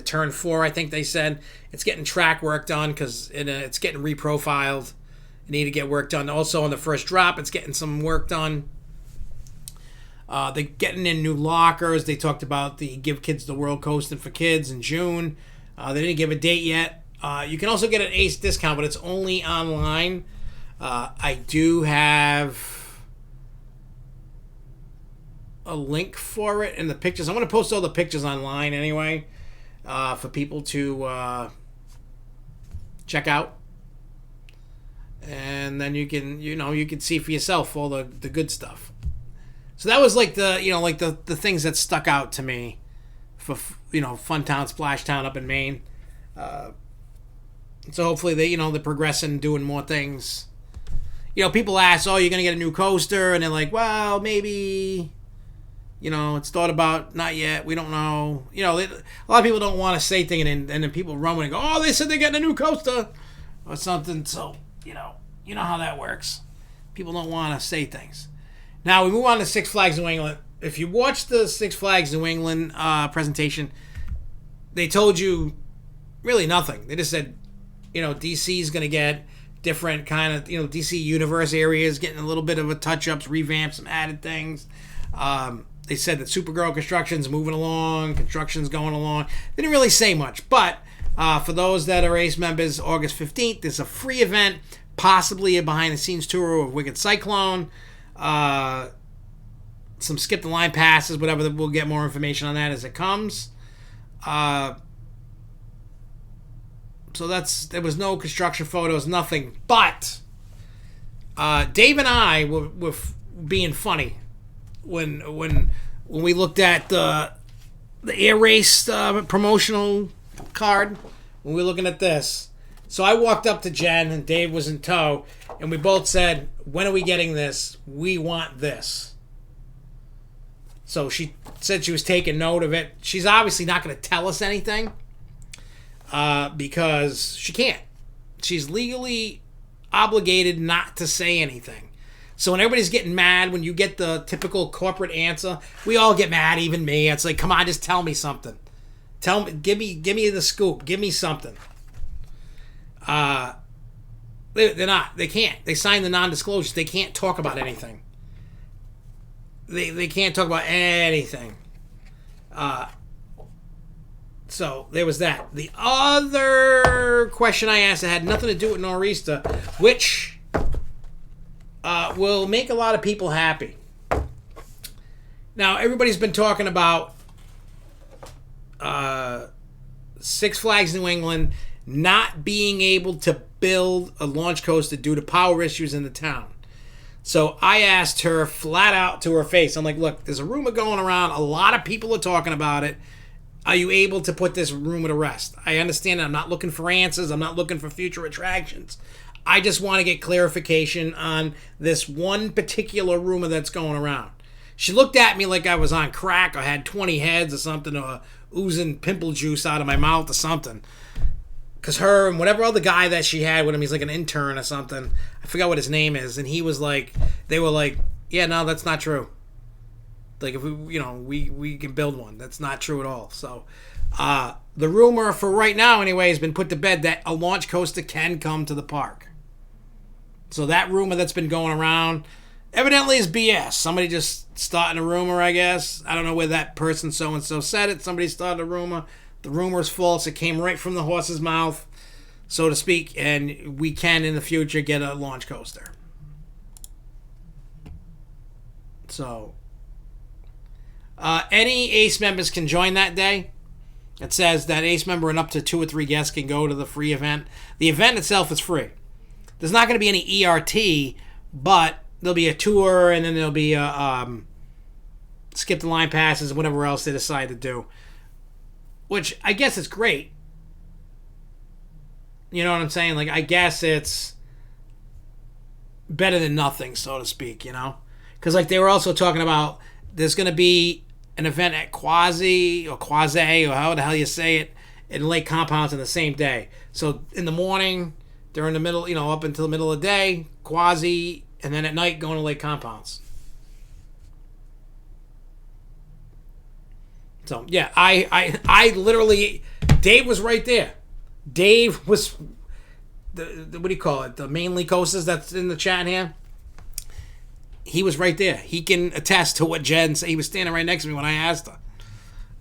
turn 4, I think they said. It's getting track work done because it's getting reprofiled. You need to get work done. Also on the first drop, it's getting some work done. They're getting in new lockers. They talked about the Give Kids the World coasting for kids in June. They didn't give a date yet. You can also get an Ace discount, but it's only online. I do have a link for it in the pictures. I'm going to post all the pictures online anyway for people to check out. And then you can see for yourself all the good stuff. So that was like the things that stuck out to me for Funtown Splashtown up in Maine. So hopefully they're progressing, doing more things. People ask, "Oh, you're gonna get a new coaster?" And they're like, "Well, maybe." It's thought about. Not yet. We don't know. A lot of people don't want to say things, and then people run and go, "Oh, they said they're getting a new coaster," or something. So you know how that works. People don't want to say things. Now we move on to Six Flags New England. If you watch the Six Flags New England presentation, they told you really nothing. They just said, DC's going to get different kind of, DC Universe areas, getting a little bit of a touch-ups, revamp, some added things. They said that Supergirl construction's moving along, construction's going along. They didn't really say much, but for those that are ACE members, August 15th, there's a free event, possibly a behind-the-scenes tour of Wicked Cyclone, some skip the line passes, whatever. We'll get more information on that as it comes. So there was no construction photos, nothing. But Dave and I were being funny when we looked at the Air Race promotional card. When we were looking at this, so I walked up to Jen and Dave was in tow, and we both said, "When are we getting this? We want this." So she said she was taking note of it. She's obviously not going to tell us anything. Because she can't. She's legally obligated not to say anything. So when everybody's getting mad, when you get the typical corporate answer, we all get mad, even me. It's like, come on, just tell me something. Tell me, give me the scoop. Give me something. They're not. They can't. They signed the non-disclosures. They can't talk about anything. They can't talk about anything. So there was that. The other question I asked that had nothing to do with Nor'easter, which will make a lot of people happy. Now, everybody's been talking about Six Flags New England not being able to build a launch coaster due to power issues in the town. So I asked her flat out to her face. I'm like, look, there's a rumor going around. A lot of people are talking about it. Are you able to put this rumor to rest? I understand I'm not looking for answers. I'm not looking for future attractions. I just want to get clarification on this one particular rumor that's going around. She looked at me like I was on crack or had 20 heads or something, or oozing pimple juice out of my mouth or something. Because her and whatever other guy that she had with him, he's like an intern or something. I forgot what his name is. And he was like, they were like, yeah, no, that's not true. Like, if we can build one. That's not true at all. So The rumor for right now, anyway, has been put to bed that a launch coaster can come to the park. So that rumor that's been going around evidently is BS. Somebody just started a rumor, I guess. I don't know where that person so-and-so said it. Somebody started a rumor. The rumor is false. It came right from the horse's mouth, so to speak, and we can, in the future, get a launch coaster. So, any ACE members can join that day. It says that ACE member and up to 2 or 3 guests can go to the free event. The event itself is free. There's not going to be any ERT, but there'll be a tour, and then there'll be skip the line passes and whatever else they decide to do. Which I guess is great. You know what I'm saying? Like, I guess it's better than nothing, so to speak, you know? Because, like, they were also talking about there's going to be an event at Quasi, or how the hell you say it, in Lake Compounds on the same day. So, in the morning, during the middle, up until the middle of the day, Quasi, and then at night, going to Lake Compounds. So, yeah, I literally, Dave was right there. Dave was, the what do you call it, the mainly coasters that's in the chat here. He was right there. He can attest to what Jen said. He was standing right next to me when I asked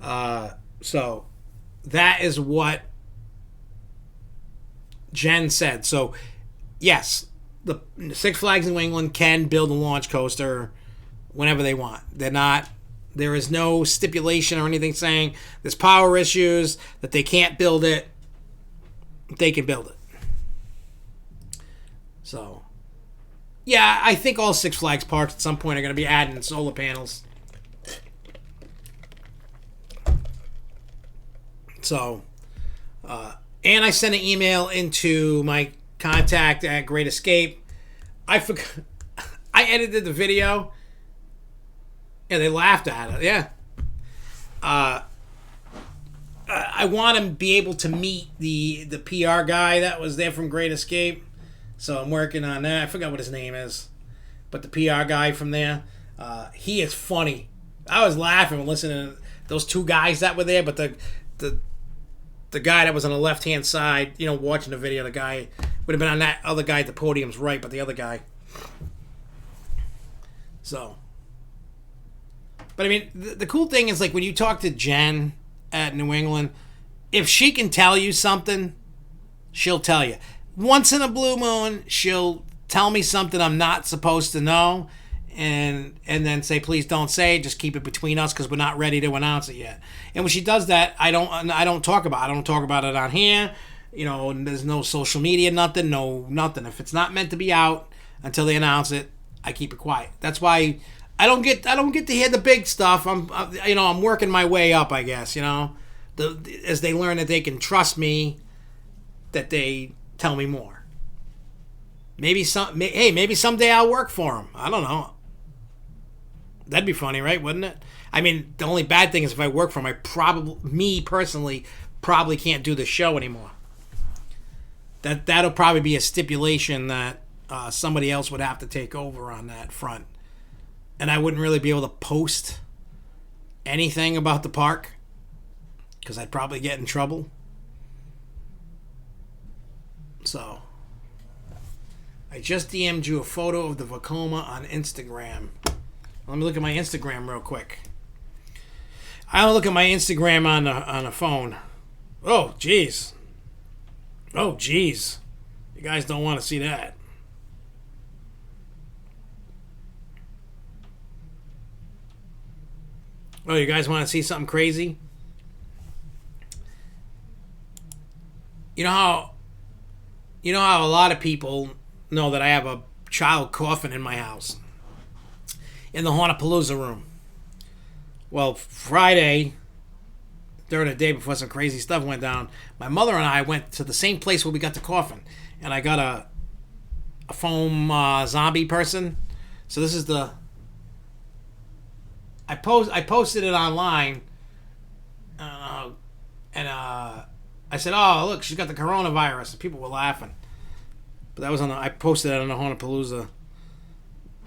her. So that is what Jen said. So, yes, the Six Flags New England can build a launch coaster whenever they want. There is no stipulation or anything saying there's power issues, that they can't build it. They can build it. So, yeah, I think all Six Flags parks at some point are going to be adding solar panels. So, and I sent an email into my contact at Great Escape. I forgot. I edited the video. Yeah, they laughed at it. Yeah. I want to be able to meet the PR guy that was there from Great Escape. So I'm working on that. I forgot what his name is. But the PR guy from there, he is funny. I was laughing when listening to those 2 guys that were there, but the guy that was on the left-hand side, watching the video, the guy would have been on that other guy at the podium's right, but the other guy. So. But I mean, the cool thing is, like, when you talk to Jen at New England, if she can tell you something, she'll tell you. Once in a blue moon, she'll tell me something I'm not supposed to know, and then say, please don't say it, just keep it between us because we're not ready to announce it yet. And when she does that, I don't talk about it. I don't talk about it on here. There's no social media, nothing. If it's not meant to be out until they announce it, I keep it quiet. That's why I don't get to hear the big stuff. I'm working my way up, I guess. As they learn that they can trust me, that they tell me more. Maybe someday I'll work for them. I don't know. That'd be funny, right? Wouldn't it? I mean, the only bad thing is if I work for them, me personally, probably can't do the show anymore. That'll probably be a stipulation that somebody else would have to take over on that front. And I wouldn't really be able to post anything about the park because I'd probably get in trouble. So, I just DM'd you a photo of the Vekoma on Instagram. Let me look at my Instagram real quick. I don't look at my Instagram on a phone. Oh, jeez. You guys don't want to see that. Oh, you guys want to see something crazy? You know how a lot of people know that I have a child coffin in my house in the Haunapalooza room. Well, Friday, during the day before some crazy stuff went down, my mother and I went to the same place where we got the coffin, and I got a foam zombie person. So this is the. I posted it online, and I said, "Oh, look, she's got the coronavirus." And people were laughing, but that was I posted it on the Haunapalooza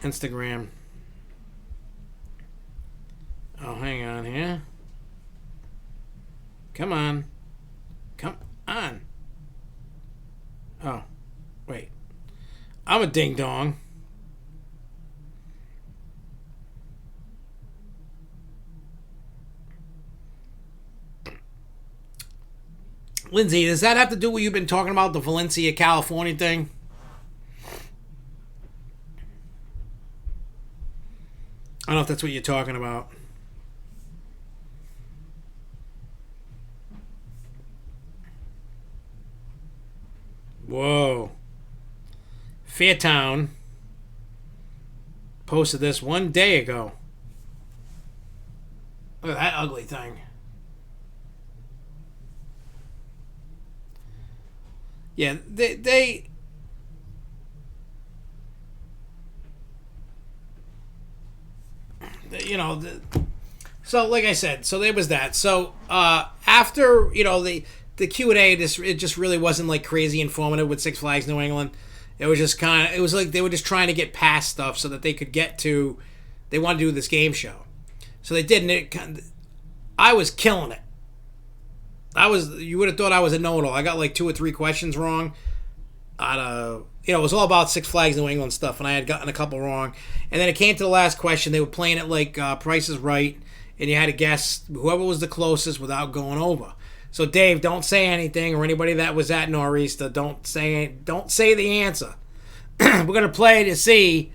Instagram. Oh, hang on here. Come on. Come on. Oh, wait. I'm a ding dong. Lindsay, does that have to do with you've been talking about the Valencia, California thing? I don't know if that's what you're talking about. Whoa. Fairtown posted this 1 day ago. Look at that ugly thing. Yeah, they you know, so like I said, so there was that. So after the Q&A, it just really wasn't like crazy informative with Six Flags New England. It was just it was like they were just trying to get past stuff so that they could get to, they wanted to do this game show. So they did, and I was killing it. You would have thought I was a know-it-all. I got like 2 or 3 questions wrong. It was all about Six Flags New England stuff, and I had gotten a couple wrong. And then it came to the last question. They were playing it like Price is Right, and you had to guess whoever was the closest without going over. So Dave, don't say anything, or anybody that was at Nor'easter, don't say the answer. We're gonna play to see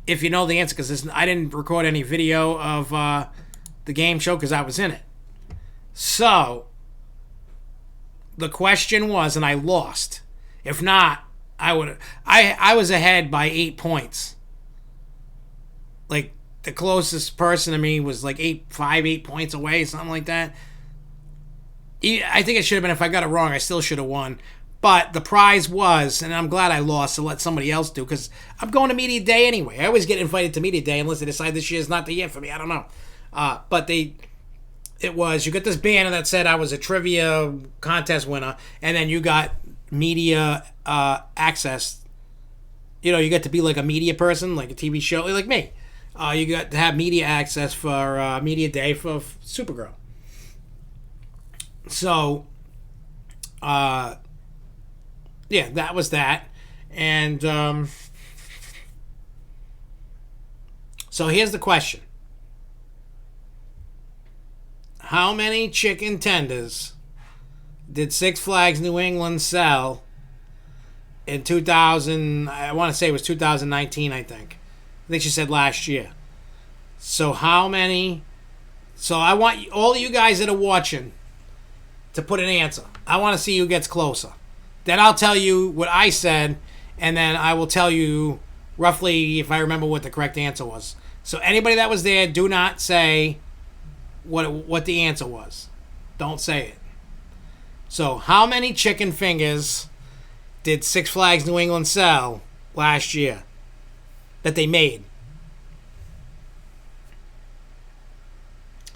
if you know the answer, because I didn't record any video of the game show because I was in it. So the question was, and I lost. If not, I would. I was ahead by 8 points. Like the closest person to me was like 8 points away, something like that. I think it should have been, if I got it wrong, I still should have won. But the prize was, and I'm glad I lost to let somebody else do, because I'm going to media day anyway. I always get invited to media day unless they decide this year's not the year for me. I don't know. But you got this banner that said I was a trivia contest winner, and then you got media access. You get to be like a media person, like a TV show, like me. You got to have media access for media day for Supergirl. So, yeah, that was that. And so here's the question. How many chicken tenders did Six Flags New England sell in 2000? I want to say it was 2019, I think. I think she said last year. So how many? So I want all of you guys that are watching to put an answer. I want to see who gets closer. Then I'll tell you what I said, and then I will tell you roughly if I remember what the correct answer was. So anybody that was there, do not say what the answer was. Don't say it. So how many chicken fingers did Six Flags New England sell last year that they made?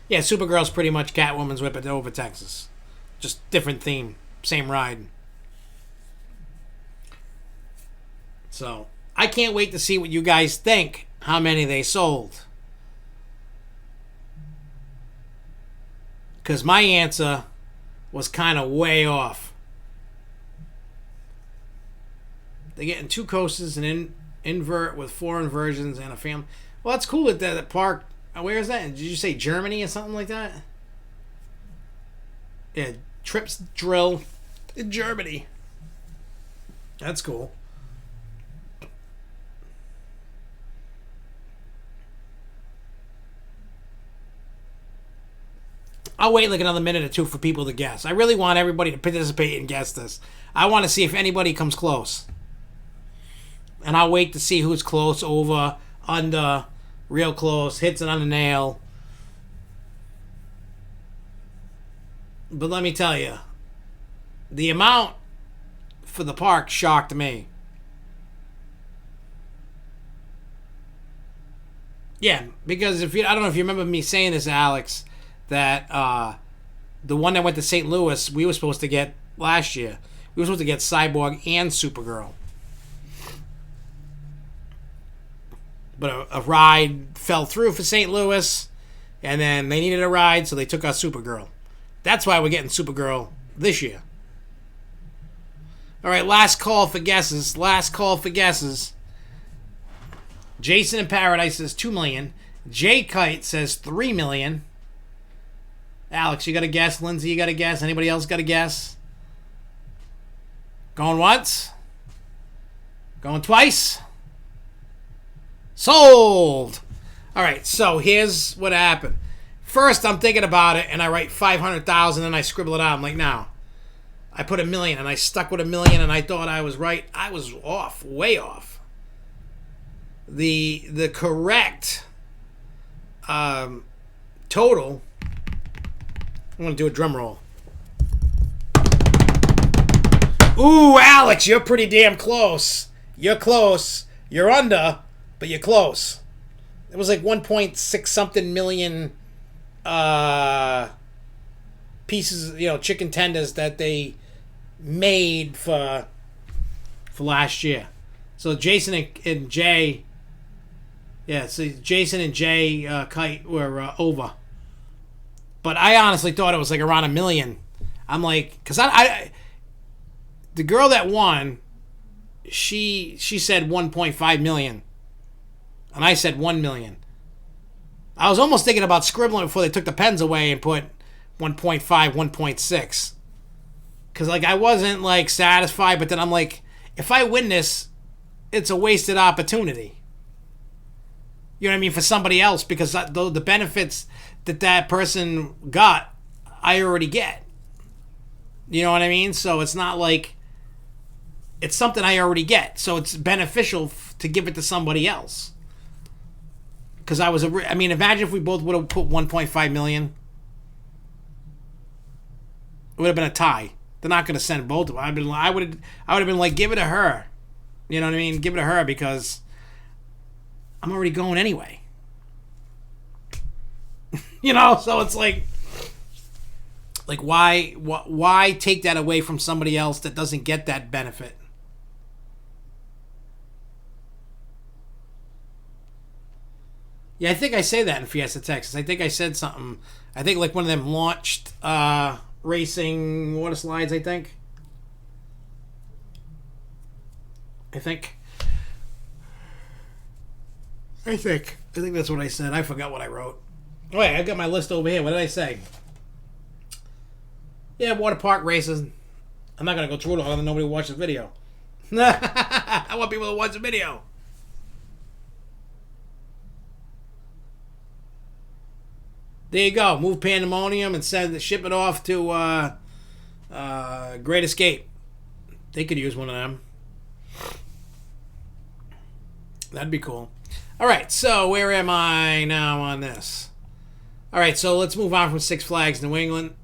Yeah, Supergirl's pretty much Catwoman's Whip It Over Texas. Just different theme, same ride. So, I can't wait to see what you guys think, how many they sold. Because my answer was kind of way off. They're getting 2 coasters, an invert with 4 inversions, and a family. Well, that's cool at that park. Where is that? Did you say Germany or something like that? Yeah, Trips Drill in Germany. That's cool. I'll wait like another minute or 2 for people to guess. I really want everybody to participate and guess this. I want to see if anybody comes close. And I'll wait to see who's close, over, under, real close, hits it on the nail. But let me tell you, the amount for the park shocked me. Yeah, because I don't know if you remember me saying this, Alex, that the one that went to St. Louis, we were supposed to get last year. We were supposed to get Cyborg and Supergirl. But a ride fell through for St. Louis, and then they needed a ride, so they took our Supergirl. That's why we're getting Supergirl this year. All right, last call for guesses. Last call for guesses. Jason in Paradise says 2 million. Jay Kite says 3 million. Alex, you got a guess? Lindsay, you got a guess? Anybody else got a guess? Going once? Going twice? Sold! All right, so here's what happened. First, I'm thinking about it, and I write 500,000, and I scribble it out. I'm like, no. I put 1 million, and I stuck with 1 million, and I thought I was right. I was off, way off. The correct total, I'm going to do a drum roll. Ooh, Alex, you're pretty damn close. You're close. You're under, but you're close. It was like 1.6 something million pieces, chicken tenders that they made for last year. So Jason and Jay, Jason and Jay Kite were over. But I honestly thought it was like around 1 million. I'm like, because I the girl that won, she said 1.5 million. And I said 1 million. I was almost thinking about scribbling before they took the pens away and put 1.5, 1.6. Because, I wasn't, satisfied. But then I'm like, if I win this, it's a wasted opportunity. You know what I mean? For somebody else. Because the benefits that person got, I already get. You know what I mean? So it's not like... It's something I already get. So it's beneficial to give it to somebody else. Because imagine if we both would have put 1.5 million. It would have been a tie. They're not going to send both of them. I would have been like, give it to her. You know what I mean? Give it to her because I'm already going anyway. So it's like why take that away from somebody else that doesn't get that benefit? Yeah, I think I say that in Fiesta, Texas. I think I said something. I think one of them launched racing water slides, I think. I think that's what I said. I forgot what I wrote. Oh, wait, I got my list over here. What did I say? Yeah, water park races. I'm not going to go through it all, nobody will watch the video. I want people to watch the video. There you go. Move Pandemonium and ship it off to Great Escape. They could use one of them. That'd be cool. All right, so where am I now on this? All right, so let's move on from Six Flags New England.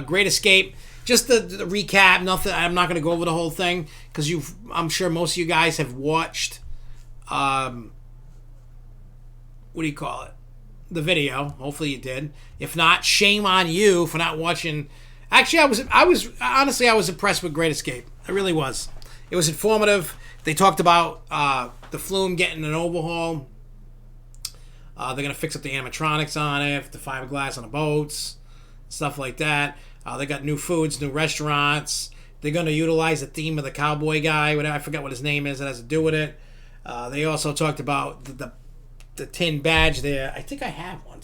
Great Escape. Just the recap. Nothing. I'm not going to go over the whole thing because I'm sure most of you guys have watched. What do you call it? The video. Hopefully you did. If not, shame on you for not watching. Actually, I was honestly impressed with Great Escape. I really was. It was informative. They talked about the Flume getting an overhaul. They're gonna fix up the animatronics on it, the fiberglass on the boats, stuff like that. They got new foods, new restaurants. They're gonna utilize the theme of the cowboy guy. Whatever, I forgot what his name is. It has to do with it. They also talked about the tin badge there. I think I have one.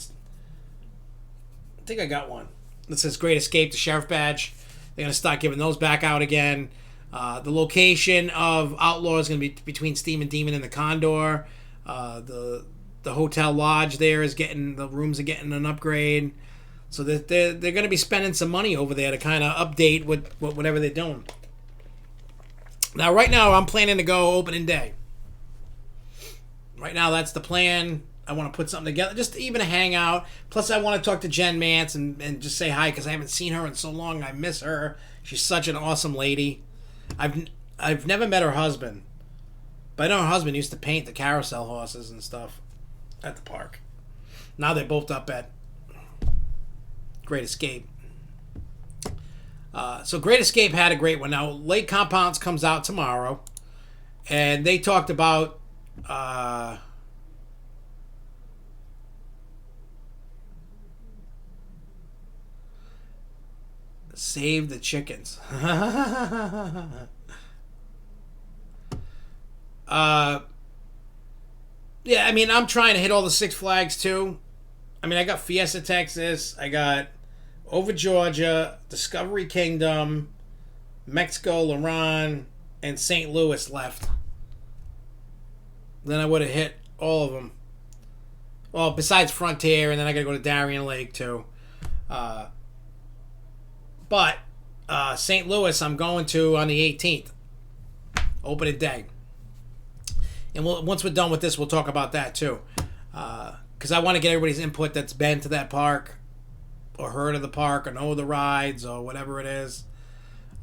I think I got one that says Great Escape, the sheriff badge. They're going to start giving those back out again. The location of Outlaw is going to be between Steam and Demon and the Condor. The hotel lodge there the rooms are getting an upgrade. So they're going to be spending some money over there to kind of update whatever they're doing. Now, right now, I'm planning to go opening day. Right now, that's the plan. I want to put something together, just even a hangout. Plus, I want to talk to Jen Mance and just say hi because I haven't seen her in so long. I miss her. She's such an awesome lady. I've never met her husband, but I know her husband used to paint the carousel horses and stuff at the park. Now they're both up at Great Escape. So Great Escape had a great one. Now, Lake Compounds comes out tomorrow, and they talked about Save the chickens. Yeah, I mean, I'm trying to hit all the Six Flags too. I mean, I got Fiesta, Texas. I got Over Georgia, Discovery Kingdom, Mexico, Luran, and St. Louis left. Then I would have hit all of them. Well, besides Frontier, and then I got to go to Darien Lake too. But St. Louis, I'm going to on the 18th, opening day. And once we're done with this, we'll talk about that too. Because I want to get everybody's input that's been to that park or heard of the park or know the rides or whatever it is.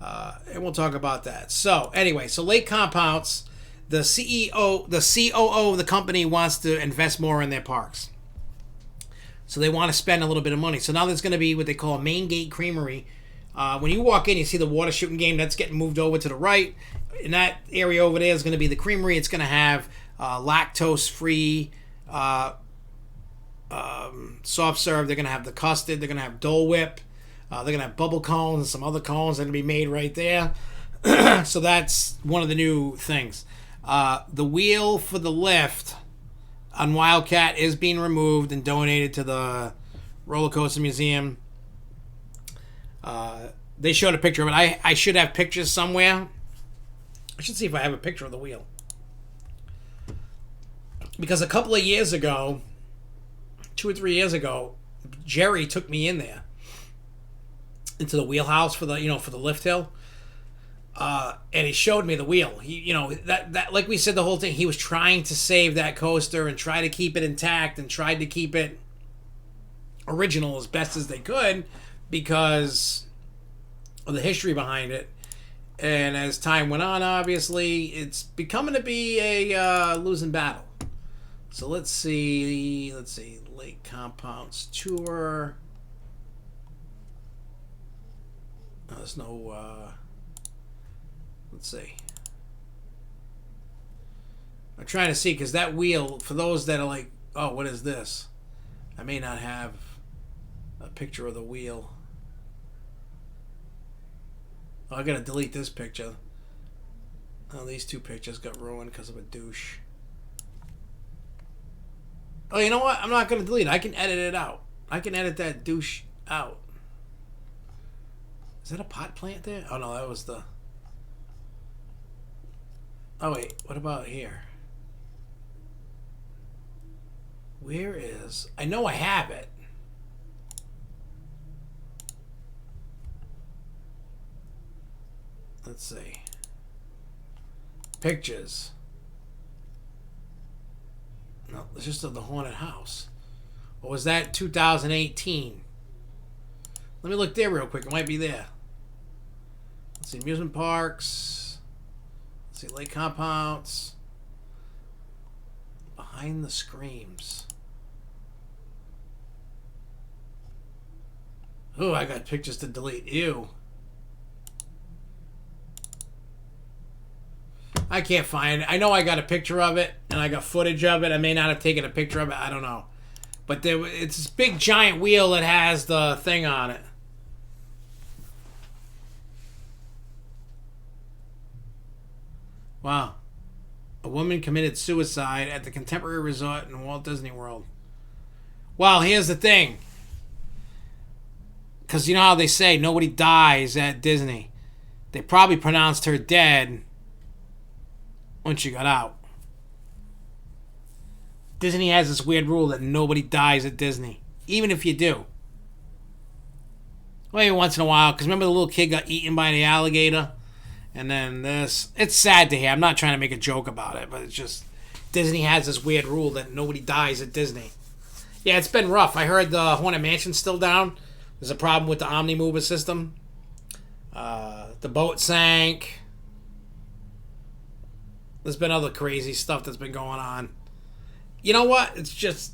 And we'll talk about that. So anyway, so Lake Compounce, the COO of the company wants to invest more in their parks. So they want to spend a little bit of money. So now there's going to be what they call a main gate creamery. When you walk in, you see the water shooting game. That's getting moved over to the right. In that area over there is going to be the creamery. It's going to have lactose-free soft serve. They're going to have the custard. They're going to have Dole Whip. They're going to have bubble cones and some other cones that are going to be made right there. So that's one of the new things. The wheel for the lift on Wildcat is being removed and donated to the Roller Coaster Museum. They showed a picture of it. I should have pictures somewhere. I should see if I have a picture of the wheel. Because a couple of years ago, 2 or 3 years ago, Jerry took me in there into the wheelhouse for the for the lift hill. And he showed me the wheel. He that like we said, the whole thing, he was trying to save that coaster and try to keep it intact and tried to keep it original as best as they could because of the history behind it. And as time went on, obviously, it's becoming to be a losing battle. So let's see, Lake Compounce tour. There's no, let's see. I'm trying to see, because that wheel, for those that are like, oh, what is this? I may not have a picture of the wheel. Oh, I gotta delete this picture. Oh, these 2 pictures got ruined because of a douche. Oh, you know what? I'm not gonna delete it. I can edit it out. I can edit that douche out. Is that a pot plant there? Oh no, that was the... Oh wait, what about here? Where is... I know I have it. Let's see. Pictures. No, it's just of the haunted house. Or was that 2018? Let me look there real quick. It might be there. Let's see. Amusement parks. Let's see. Lake Compounce. Behind the Screams. Oh, I got pictures to delete. Ew. I can't find it. I know I got a picture of it, and I got footage of it. I may not have taken a picture of it. I don't know. But it's this big giant wheel that has the thing on it. Wow. A woman committed suicide at the Contemporary Resort in Walt Disney World. Well, here's the thing. Because you know how they say nobody dies at Disney. They probably pronounced her dead when she got out. Disney has this weird rule that nobody dies at Disney, even if you do. Maybe once in a while, because remember the little kid got eaten by the alligator? And then this. It's sad to hear. I'm not trying to make a joke about it, but it's just Disney has this weird rule that nobody dies at Disney. Yeah, it's been rough. I heard the Haunted Mansion's still down. There's a problem with the Omni-Mover system. The boat sank. There's been other crazy stuff that's been going on. You know what? It's just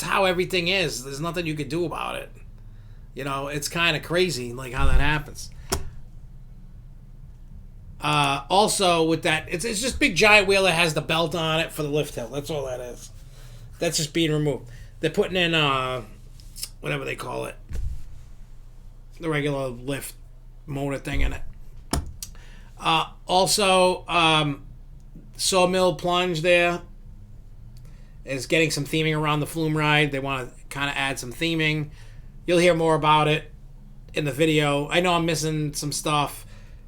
how everything is. There's nothing you could do about it. You know, it's kind of crazy, like how that happens. Also, with that, it's just big giant wheel that has the belt on it for the lift hill. That's all that is. That's just being removed. They're putting in whatever they call it. the regular lift motor thing in it. Also, Sawmill Plunge there is getting some theming around the flume ride. They want to kind of add some theming. You'll hear more about it in the video. I know I'm missing some stuff.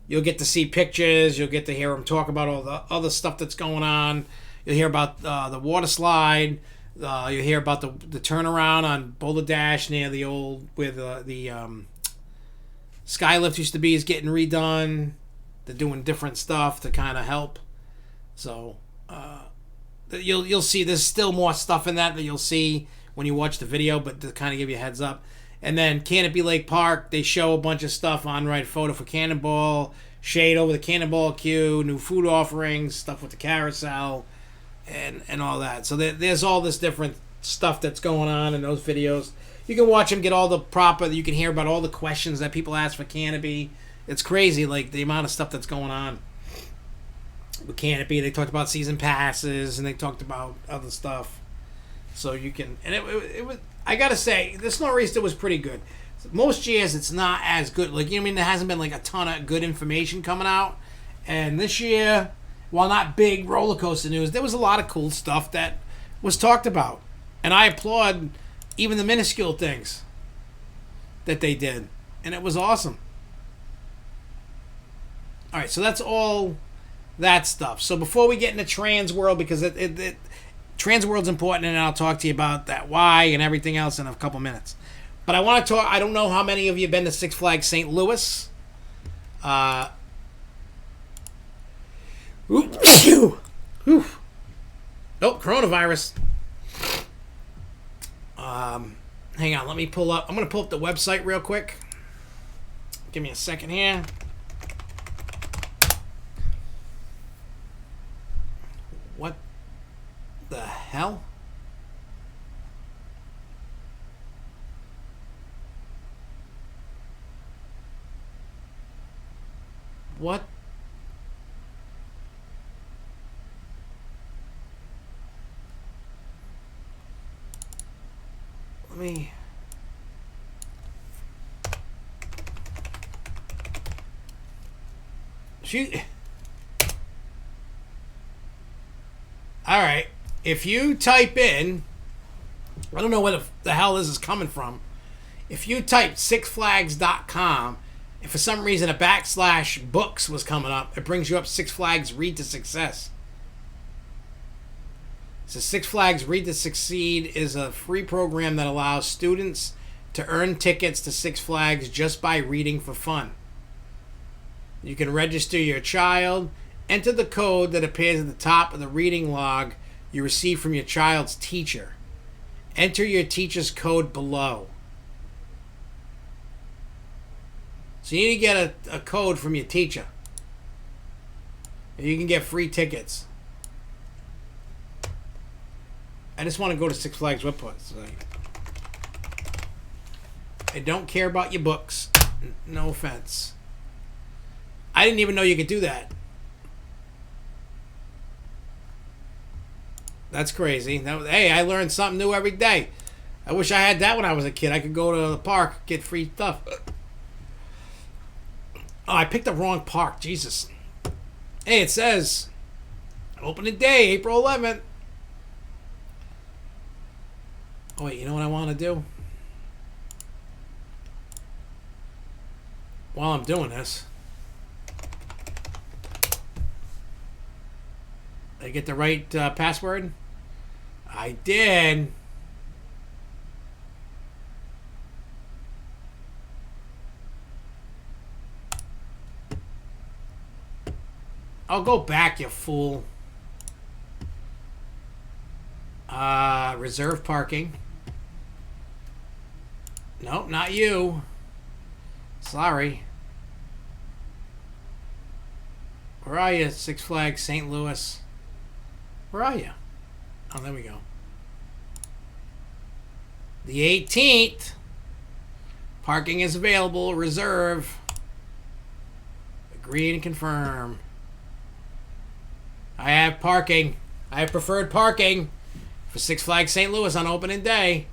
You'll get to see pictures. You'll get to hear them talk about all the other stuff that's going on. You'll hear about the water slide. You'll hear about the turnaround on Boulder Dash near the old, where the Skylift used to be, is getting redone. They're doing different stuff to kind of help. So you'll see there's still more stuff in that you'll see when you watch the video, but to kind of give you a heads up. And then Canopy Lake Park, they show a bunch of stuff on Ride Photo for Cannonball, shade over the Cannonball queue, new food offerings, stuff with the carousel, and all that. So there's all this different stuff that's going on in those videos. You can watch them get all the proper, you can hear about all the questions that people ask for Canopy. It's crazy, like the amount of stuff that's going on with Canopy. They talked about season passes, and they talked about other stuff. So you can, and it was, I gotta say, this Nor'easter was pretty good. Most years it's not as good. Like, you know what I mean? There hasn't been like a ton of good information coming out. And this year, while not big roller coaster news, there was a lot of cool stuff that was talked about. And I applaud even the minuscule things that they did. And it was awesome. Alright, so that's all that stuff. So before we get into TransWorld, because TransWorld's important, and I'll talk to you about that why and everything else in a couple minutes. But I want to talk, I don't know how many of you have been to Six Flags St. Louis. Oh, coronavirus. Hang on, let me pull up. I'm going to pull up the website real quick. Give me a second here. What the hell? What? Let me... Shoot. Alright. If you type in... I don't know where the hell this is coming from. If you type sixflags.com, if for some reason a /books was coming up, it brings you up Six Flags Read to Success. So Six Flags Read to Succeed is a free program that allows students to earn tickets to Six Flags just by reading for fun. You can register your child, enter the code that appears at the top of the reading log you receive from your child's teacher. Enter your teacher's code below. So you need to get a code from your teacher. And you can get free tickets. I just want to go to Six Flags website. I don't care about your books. No offense. I didn't even know you could do that. That's crazy. Hey, I learned something new every day. I wish I had that when I was a kid. I could go to the park, get free stuff. Oh, I picked the wrong park. Jesus. Hey, it says opening day, April 11th. Oh, wait, you know what I want to do? While I'm doing this, did I get the right password? I did. I'll go back, you fool. Reserve parking. Nope, not you. Sorry. Where are you, Six Flags St. Louis? Where are you? Oh, there we go. The 18th. Parking is available. Reserve. Agree and confirm. I have parking. I have preferred parking for Six Flags St. Louis on opening day.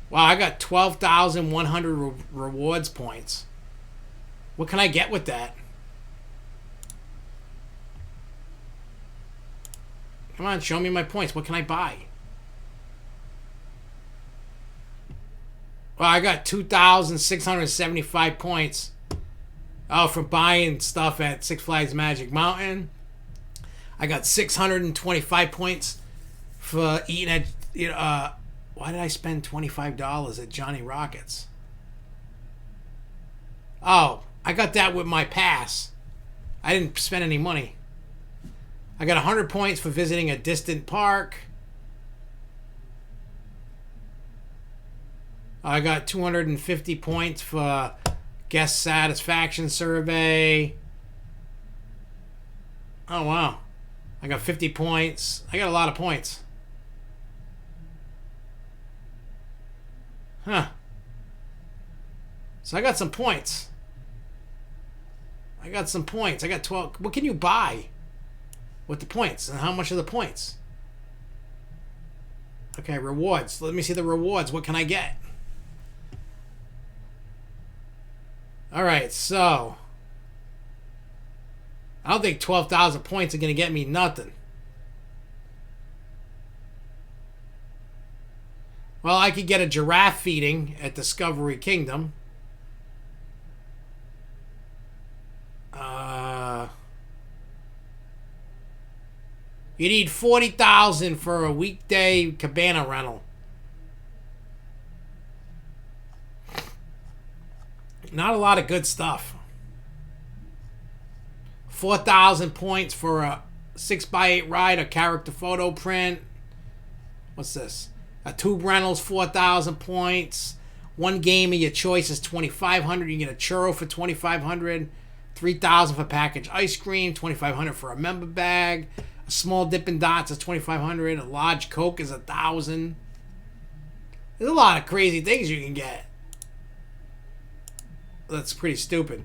Wow, I got 12,100 rewards points. What can I get with that? Come on, show me my points. What can I buy? Well, I got 2,675 points. Oh, for buying stuff at Six Flags Magic Mountain. I got 625 points for eating at... why did I spend $25 at Johnny Rockets? Oh, I got that with my pass. I didn't spend any money. I got 100 points for visiting a distant park. I got 250 points for guest satisfaction survey. Oh, wow. I got 50 points. I got a lot of points. Huh. So I got some points. I got 12. What can you buy with the points? And how much are the points? Okay, rewards. Let me see the rewards. What can I get? Alright, so I don't think 12,000 points are going to get me nothing. Well, I could get a giraffe feeding at Discovery Kingdom. You need 40,000 for a weekday cabana rental. Not a lot of good stuff. 4,000 points for a 6x8 ride, a character photo print. What's this? A tube rental's 4,000 points. One game of your choice is 2,500. You get a churro for 2,500. 3,000 for packaged ice cream. 2,500 for a member bag. A small Dippin' Dots is 2,500. A large Coke is 1,000. There's a lot of crazy things you can get. That's pretty stupid.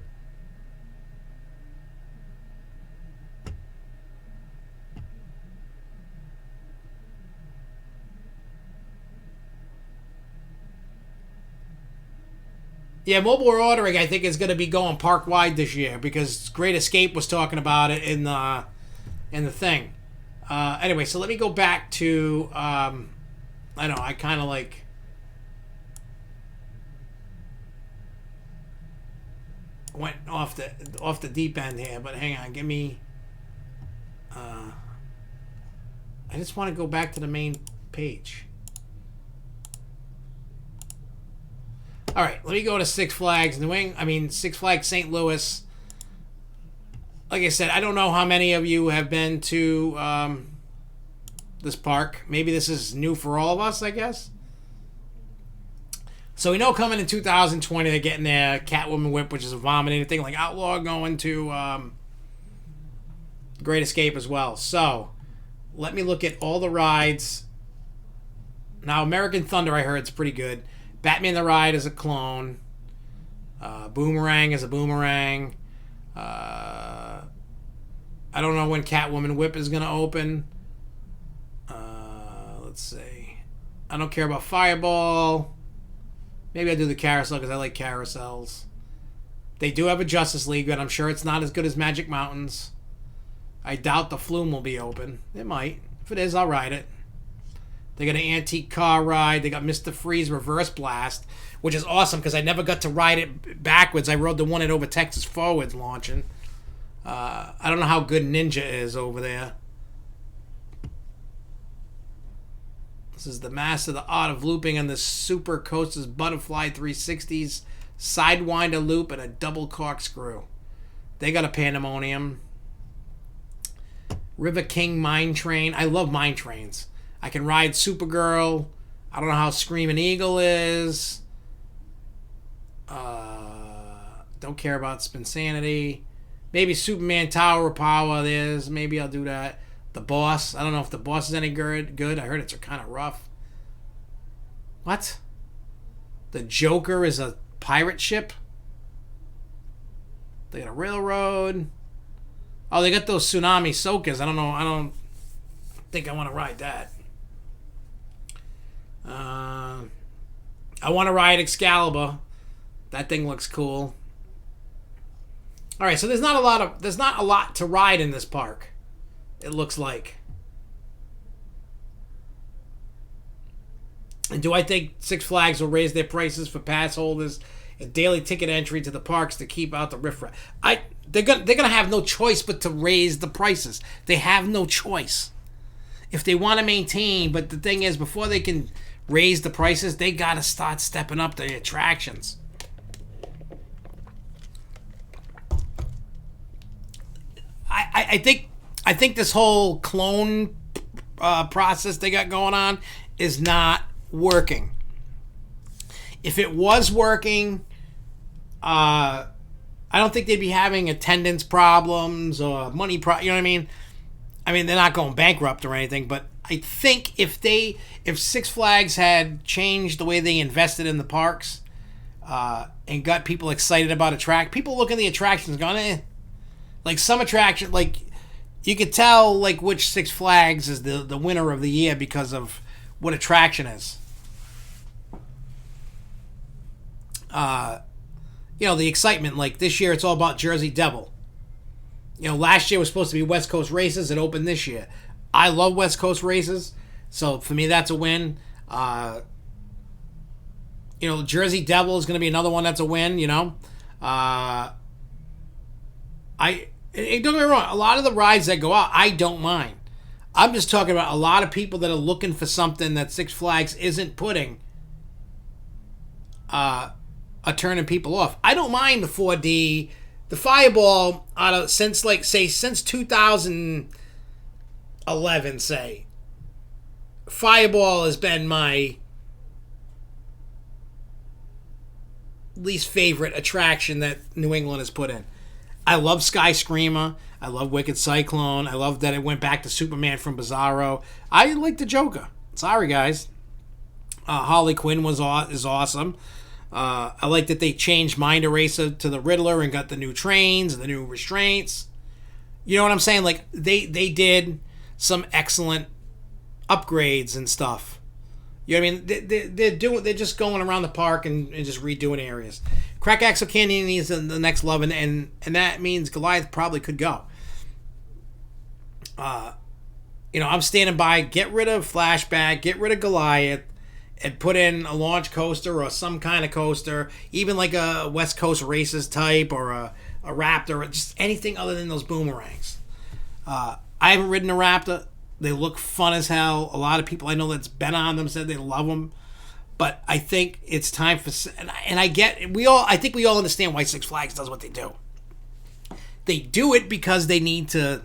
Yeah, mobile ordering I think is going to be going park-wide this year because Great Escape was talking about it in the thing. Anyway, so let me go back to I know I kind of like went off the deep end here, but hang on, give me I just want to go back to the main page. All right, let me go to Six Flags Six Flags St. Louis. Like I said, I don't know how many of you have been to this park. Maybe this is new for all of us, I guess. So we know coming in 2020, they're getting their Catwoman whip, which is a vomiting thing, like Outlaw going to Great Escape as well. So let me look at all the rides. Now, American Thunder, I heard, is pretty good. Batman the Ride is a clone. Boomerang is a boomerang. I don't know when Catwoman Whip is going to open. Let's see. I don't care about Fireball. Maybe I'll do the carousel because I like carousels. They do have a Justice League, but I'm sure it's not as good as Magic Mountains. I doubt the Flume will be open. It might. If it is, I'll ride it. They got an antique car ride. They got Mr. Freeze Reverse Blast, which is awesome because I never got to ride it backwards. I rode the one at Over Texas Forwards launching. I don't know how good Ninja is over there. This is the Master of the Art of Looping on the Super Coaster's Butterfly 360s, Sidewinder Loop, and a double corkscrew. They got a Pandemonium. River King Mine Train. I love mine trains. I can ride Supergirl. I don't know how Screaming Eagle is. Don't care about Spinsanity. Maybe Superman Tower of Power is. Maybe I'll do that. The Boss. I don't know if the Boss is any good. I heard it's kind of rough. What? The Joker is a pirate ship? They got a railroad. Oh, they got those Tsunami Sokas. I don't know. I don't think I want to ride that. I want to ride Excalibur. That thing looks cool. All right, so there's not a lot to ride in this park. It looks like. And do I think Six Flags will raise their prices for pass holders and daily ticket entry to the parks to keep out the riffraff? They're gonna have no choice but to raise the prices. They have no choice if they want to maintain. But the thing is, before they can raise the prices, they gotta start stepping up the attractions. I think this whole clone process they got going on is not working. If it was working, I don't think they'd be having attendance problems or money you know what I mean? I mean, they're not going bankrupt or anything, but I think if Six Flags had changed the way they invested in the parks and got people excited about people look at the attractions going, eh. Like some attraction, like you could tell like which Six Flags is the winner of the year because of what attraction is. You know, the excitement. Like this year, it's all about Jersey Devil. You know, last year was supposed to be West Coast Races. It opened this year. I love West Coast Races, so for me, that's a win. You know, Jersey Devil is going to be another one that's a win. You know, don't get me wrong. A lot of the rides that go out, I don't mind. I'm just talking about a lot of people that are looking for something that Six Flags isn't putting. Are turning people off. I don't mind the 4D, the Fireball. Since 2011, say, Fireball has been my least favorite attraction that New England has put in. I love Sky Screamer. I love Wicked Cyclone. I love that it went back to Superman from Bizarro. I like the Joker. Sorry, guys. Harley Quinn is awesome. I like that they changed Mind Eraser to the Riddler and got the new trains and the new restraints. You know what I'm saying? Like they did some excellent upgrades and stuff. You know what I mean? They're just going around the park and just redoing areas. Crack Axle Canyon is the next level, and that means Goliath probably could go. You know, I'm standing by. Get rid of Flashback. Get rid of Goliath. And put in a launch coaster or some kind of coaster, even like a West Coast Races type or a Raptor, or just anything other than those boomerangs. I haven't ridden a Raptor. They look fun as hell. A lot of people I know that's been on them said they love them. But I think it's time for, and I think we all understand why Six Flags does what they do. They do it because they need to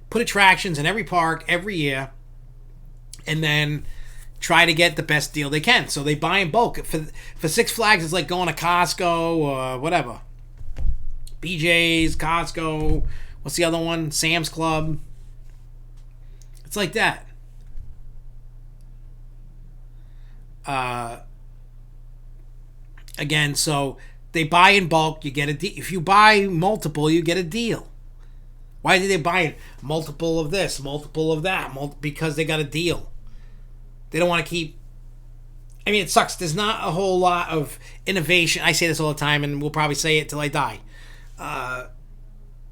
put attractions in every park every year, and then try to get the best deal they can. So they buy in bulk. For Six Flags, it's like going to Costco or whatever. BJ's, Costco, what's the other one? Sam's Club. It's like that. Again, so they buy in bulk, you get a deal. If you buy multiple, you get a deal. Why do they buy multiple of this, multiple of that? Because they got a deal. They don't want to keep... I mean, it sucks. There's not a whole lot of innovation. I say this all the time, and we'll probably say it till I die.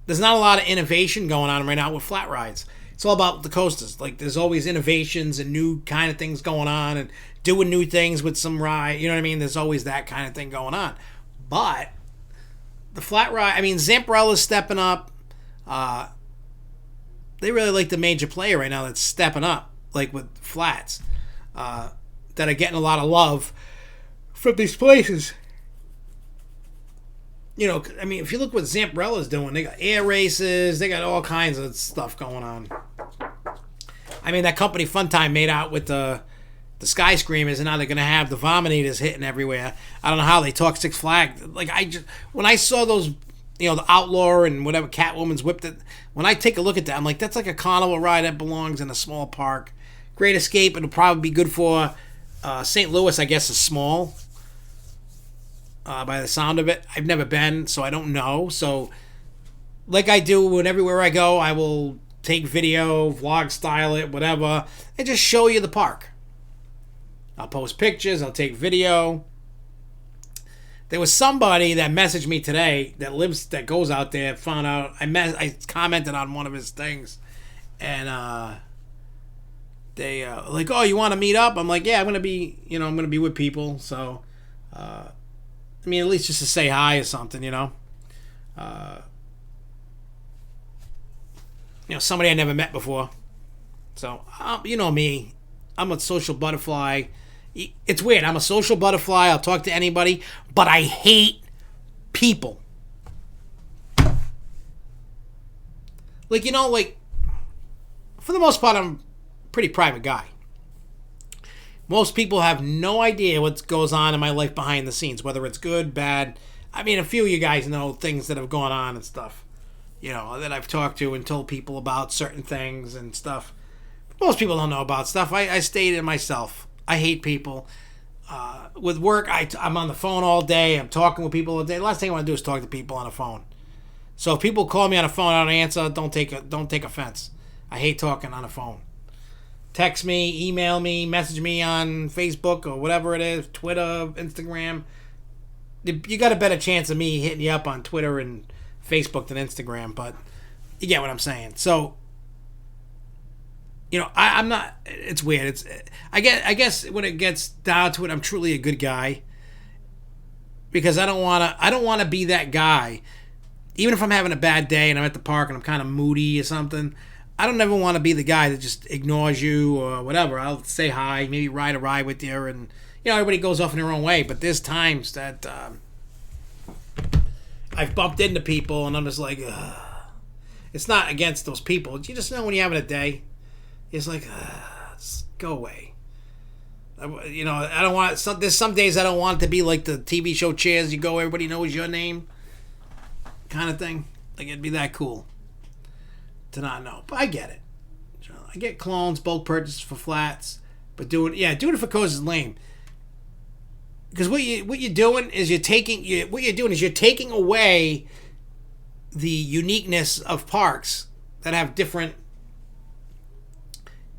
There's not a lot of innovation going on right now with flat rides. It's all about the coasters. Like, there's always innovations and new kind of things going on and doing new things with some ride. You know what I mean? There's always that kind of thing going on. But the flat ride... I mean, Zamperella's stepping up. They really like the major player right now that's stepping up, like with flats. That are getting a lot of love from these places. You know, I mean, if you look what Zamperella's doing, they got air races, they got all kinds of stuff going on. I mean, that company Funtime made out with the Sky Screamers, and now they're going to have the Vominators hitting everywhere. I don't know how they talk Six Flags. Like, when I saw those, you know, the Outlaw and whatever, Catwoman's whipped it, when I take a look at that, I'm like, that's like a carnival ride that belongs in a small park. Great Escape, it'll probably be good for St. Louis, I guess, is small by the sound of it. I've never been, so I don't know. So, like I do everywhere I go, I will take video, vlog style it, whatever, and just show you the park. I'll post pictures. I'll take video. There was somebody that messaged me today that goes out there. Found out I commented on one of his things, and they like, oh, you want to meet up? I'm like, yeah, I'm gonna be with people. So, I mean, at least just to say hi or something, somebody I never met before. So, you know me, I'm a social butterfly. It's weird. I'm a social butterfly. I'll talk to anybody, but I hate people. Like, for the most part, I'm a pretty private guy. Most people have no idea what goes on in my life behind the scenes, whether it's good, bad. I mean, a few of you guys know things that have gone on and stuff, that I've talked to and told people about certain things and stuff. Most people don't know about stuff. I stayed in myself. I hate people. With work, I'm on the phone all day. I'm talking with people all day. The last thing I want to do is talk to people on the phone. So if people call me on the phone, I don't answer. Don't take offense. I hate talking on the phone. Text me, email me, message me on Facebook or whatever it is, Twitter, Instagram. You got a better chance of me hitting you up on Twitter and Facebook than Instagram, but you get what I'm saying. So, I'm not. It's weird. I guess when it gets down to it, I'm truly a good guy because I don't want to be that guy. Even if I'm having a bad day and I'm at the park and I'm kind of moody or something, I don't ever want to be the guy that just ignores you or whatever. I'll say hi, maybe ride a ride with you, and everybody goes off in their own way. But there's times that I've bumped into people and I'm just like, ugh. It's not against those people. You just know when you're having a day. It's like, just go away. I don't want. There's some days I don't want it to be like the TV show Cheers. You go, everybody knows your name, kind of thing. Like it'd be that cool to not know. But I get it. I get clones, bulk purchases for flats, but doing it for cause is lame. Because what you're doing is you're taking away the uniqueness of parks that have different.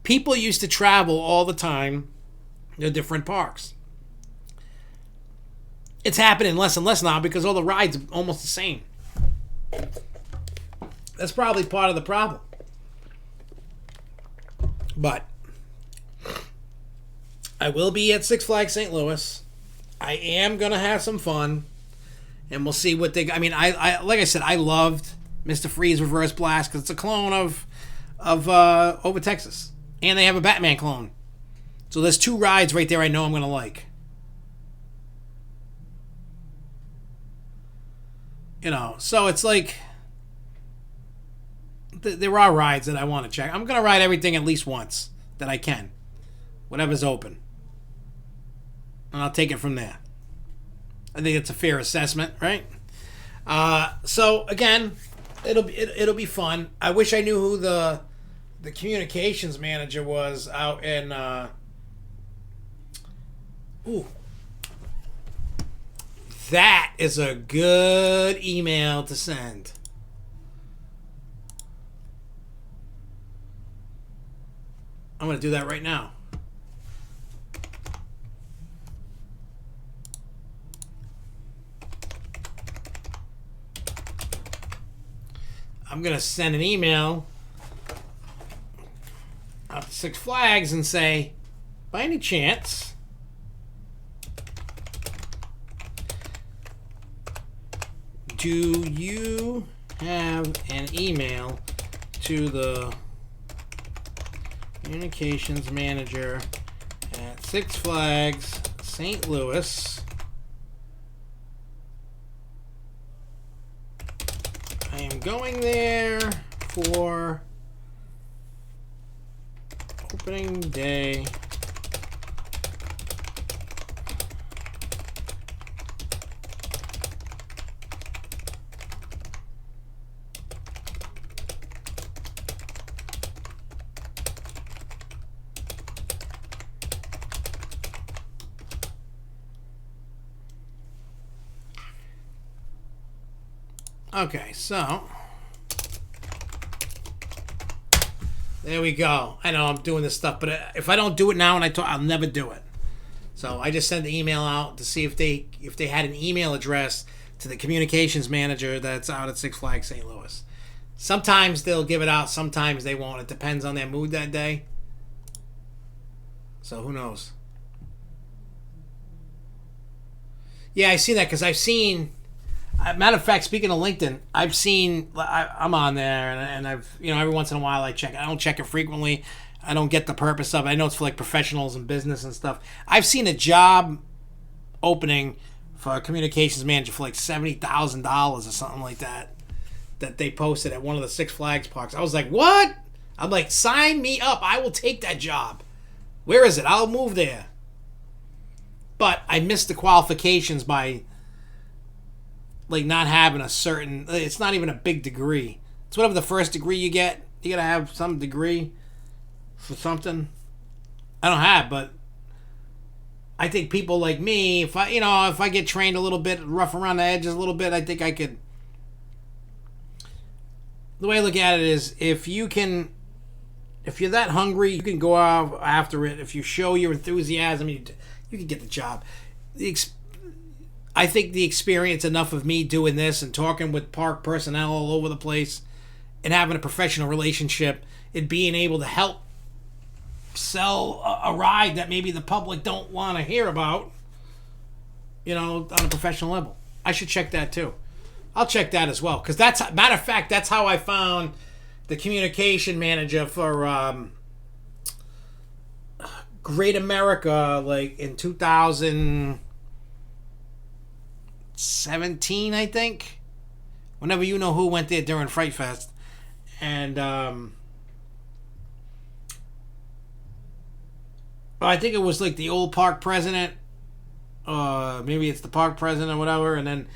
People used to travel all the time to different parks. It's happening less and less now because all the rides are almost the same. That's probably part of the problem. But I will be at Six Flags St. Louis. I am going to have some fun. And we'll see what I mean, I like I said, I loved Mr. Freeze Reverse Blast because it's a clone of Over Texas. And they have a Batman clone. So there's two rides right there I know I'm going to like. So it's like there are rides that I want to check. I'm going to ride everything at least once that I can. Whatever's open. And I'll take it from there. I think it's a fair assessment, right? So again, it'll be fun. I wish I knew who the communications manager was out in that is a good email to send. I'm going to do that right now. I'm going to send an email out to Six Flags and say, by any chance, do you have an email to the communications manager at Six Flags St. Louis? I am going there for opening day Okay, so there we go. I know I'm doing this stuff, but if I don't do it now and I talk, I'll never do it. So I just sent the email out to see if they had an email address to the communications manager that's out at Six Flags St. Louis. Sometimes they'll give it out, sometimes they won't. It depends on their mood that day. So who knows? Yeah, I see that because I've seen. Matter of fact, speaking of LinkedIn, I've seen. I'm on there, and I've every once in a while I check it. I don't check it frequently. I don't get the purpose of it. I know it's for like professionals and business and stuff. I've seen a job opening for a communications manager for like $70,000 or something like that they posted at one of the Six Flags parks. I was like, what? I'm like, sign me up. I will take that job. Where is it? I'll move there. But I missed the qualifications by like not having a certain. It's not even a big degree. It's whatever the first degree you get. You gotta have some degree for something. I don't have, but I think people like me, if I get trained a little bit, rough around the edges a little bit, I think I could. The way I look at it is, if you're that hungry, you can go out after it. If you show your enthusiasm, you can get the job. I think the experience enough of me doing this and talking with park personnel all over the place and having a professional relationship and being able to help sell a ride that maybe the public don't want to hear about, on a professional level. I should check that too. I'll check that as well, because matter of fact, that's how I found the communication manager for Great America, like in 2017, I think. Whenever you know who went there during Fright Fest, and I think it was like the old park president, maybe it's the park president or whatever, and then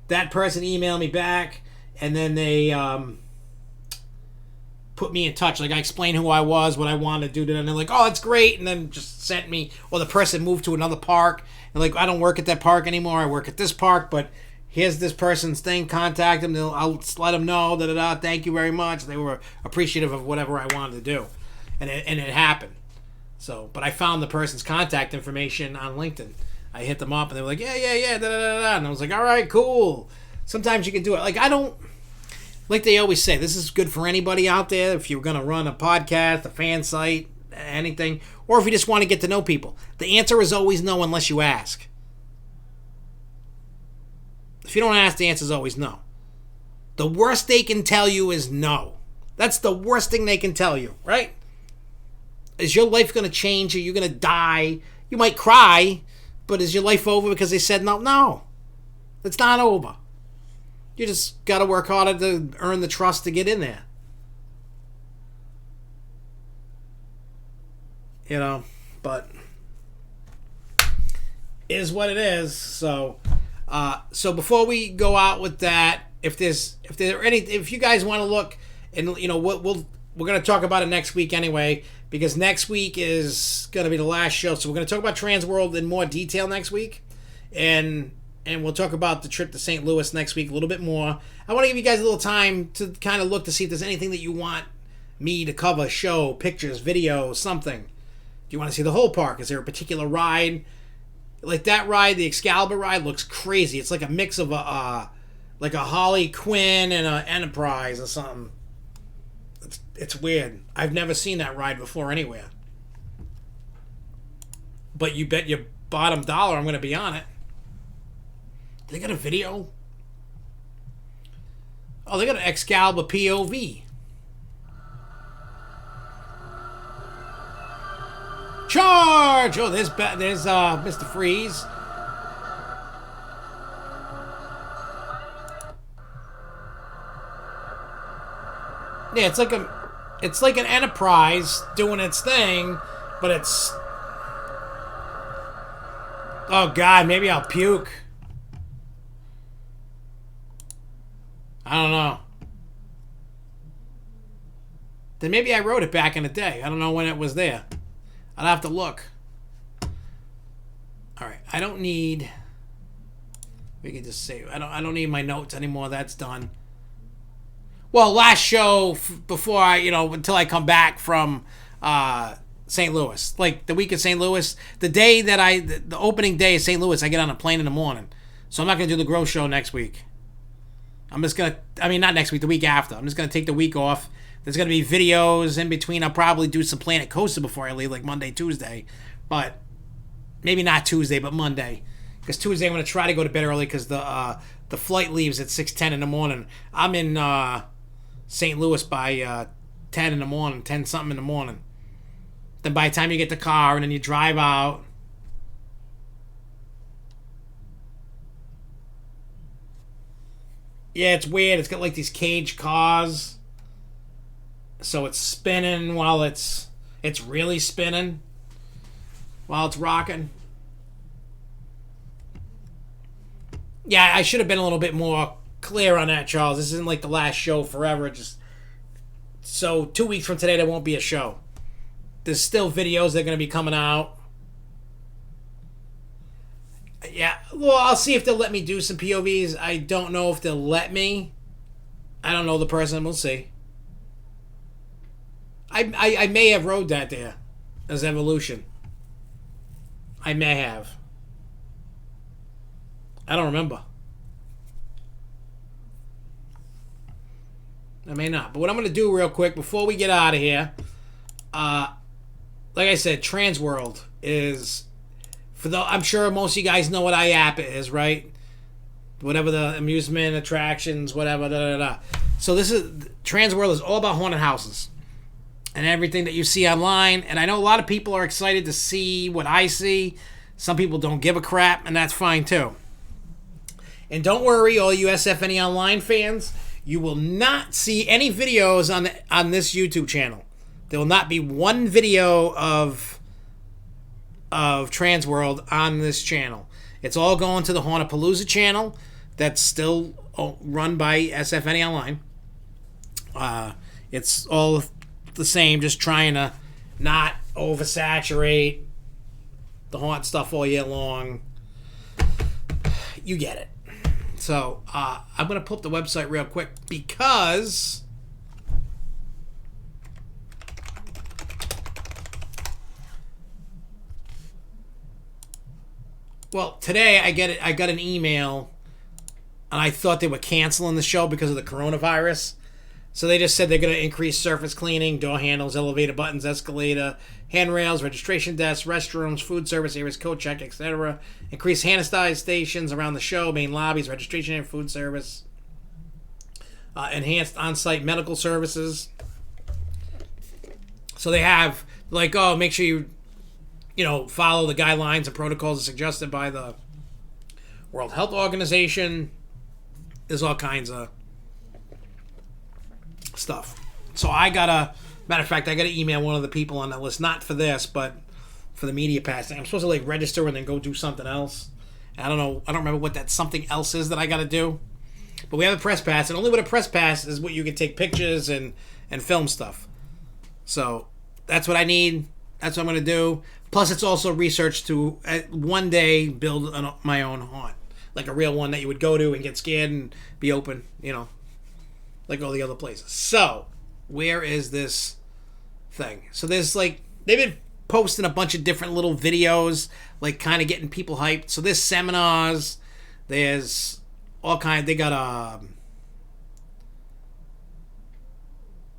that person emailed me back, and then they put me in touch. Like, I explained who I was, what I wanted to do, and they're like, oh, that's great, and then just sent me, or the person moved to another park, and like, I don't work at that park anymore, I work at this park, but here's this person's thing, contact them, I'll let them know, thank you very much. They were appreciative of whatever I wanted to do, and it happened. So, but I found the person's contact information on LinkedIn. I hit them up, and they were like, yeah, and I was like, all right, cool. Sometimes you can do it. Like, I don't, like they always say, this is good for anybody out there. If you're going to run a podcast, a fan site, anything, or if you just want to get to know people. The answer is always no unless you ask. If you don't ask, the answer is always no. The worst they can tell you is no. That's the worst thing they can tell you, right? Is your life going to change? Are you going to die? You might cry, but is your life over because they said no? No. It's not over. You just got to work harder to earn the trust to get in there. But is what it is. So before we go out with that, if you guys want to look, and we're going to talk about it next week anyway, because next week is going to be the last show. So we're going to talk about TransWorld in more detail next week, and we'll talk about the trip to St. Louis next week a little bit more. I want to give you guys a little time to kind of look to see if there's anything that you want me to cover, show, pictures, video, something. Do you want to see the whole park? Is there a particular ride? Like that ride, the Excalibur ride, looks crazy. It's like a mix of a Harley Quinn and an Enterprise or something. It's weird. I've never seen that ride before anywhere. But you bet your bottom dollar I'm going to be on it. They got a video? Oh, they got an Excalibur POV. Charge! Oh, there's Mr. Freeze. Yeah, it's like an Enterprise doing its thing, but it's... Oh, God, maybe I'll puke. I don't know. Then maybe I wrote it back in the day. I don't know when it was there. I'd have to look. All right, I don't need... We can just save. I don't need my notes anymore. That's done. Well, last show before until I come back from St. Louis. Like the week of St. Louis, the day that the opening day of St. Louis, I get on a plane in the morning. So I'm not going to do the Grow Show next week. I'm just going to, not next week, the week after. I'm just going to take the week off. There's going to be videos in between. I'll probably do some Planet Coaster before I leave, like Monday, Tuesday. But maybe not Tuesday, but Monday. Because Tuesday I'm going to try to go to bed early because the flight leaves at 6:10 in the morning. I'm in St. Louis by 10 in the morning, 10 something in the morning. Then by the time you get the car and then you drive out, yeah, it's weird. It's got like these cage cars. So it's spinning while it's really spinning while it's rocking. Yeah, I should have been a little bit more clear on that, Charles. This isn't like the last show forever. So 2 weeks from today, there won't be a show. There's still videos that are going to be coming out. Yeah, well, I'll see if they'll let me do some POVs. I don't know if they'll let me. I don't know the person. We'll see. I may have wrote that there as Evolution. I may have. I don't remember. I may not. But what I'm going to do real quick before we get out of here, like I said, TransWorld is, I'm sure most of you guys know what IAPA is, right? Whatever the amusement, attractions, whatever, So TransWorld is all about haunted houses and everything that you see online. And I know a lot of people are excited to see what I see. Some people don't give a crap, and that's fine too. And don't worry, all you SFNEOnline fans, you will not see any videos on this YouTube channel. There will not be one video of TransWorld on this channel. It's all going to the Hauntapalooza channel that's still run by SFNEOnline. It's all the same, just trying to not oversaturate the haunt stuff all year long. You get it. So I'm going to pull up the website real quick because today I got an email and I thought they were canceling the show because of the coronavirus. So they just said they're going to increase surface cleaning, door handles, elevator buttons, escalator, handrails, registration desks, restrooms, food service areas, coat check, etc. Increase hand stations around the show, main lobbies, registration and food service. Enhanced on-site medical services. So they have make sure you follow the guidelines and protocols suggested by the World Health Organization. There's all kinds of stuff. So matter of fact, I got to email one of the people on that list, not for this, but for the media pass. I'm supposed to register and then go do something else. I don't know. I don't remember what that something else is that I got to do. But we have a press pass, and only with a press pass is what you can take pictures and film stuff. So that's what I need. That's what I'm going to do. Plus, it's also research to one day build my own haunt, like a real one that you would go to and get scared and be open, like all the other places. So, where is this thing? So there's they've been posting a bunch of different little videos, kind of getting people hyped. So there's seminars, there's all kinds. They got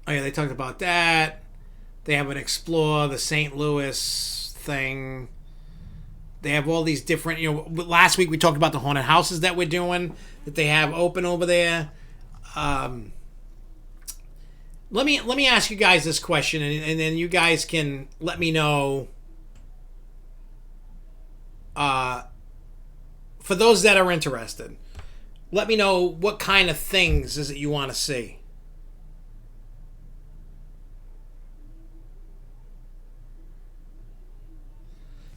they talked about that. They have an explore the St. Louis thing. They have all these different, last week we talked about the haunted houses that we're doing, that they have open over there. Let me ask you guys this question, and then you guys can let me know. For those that are interested, let me know what kind of things is it you want to see.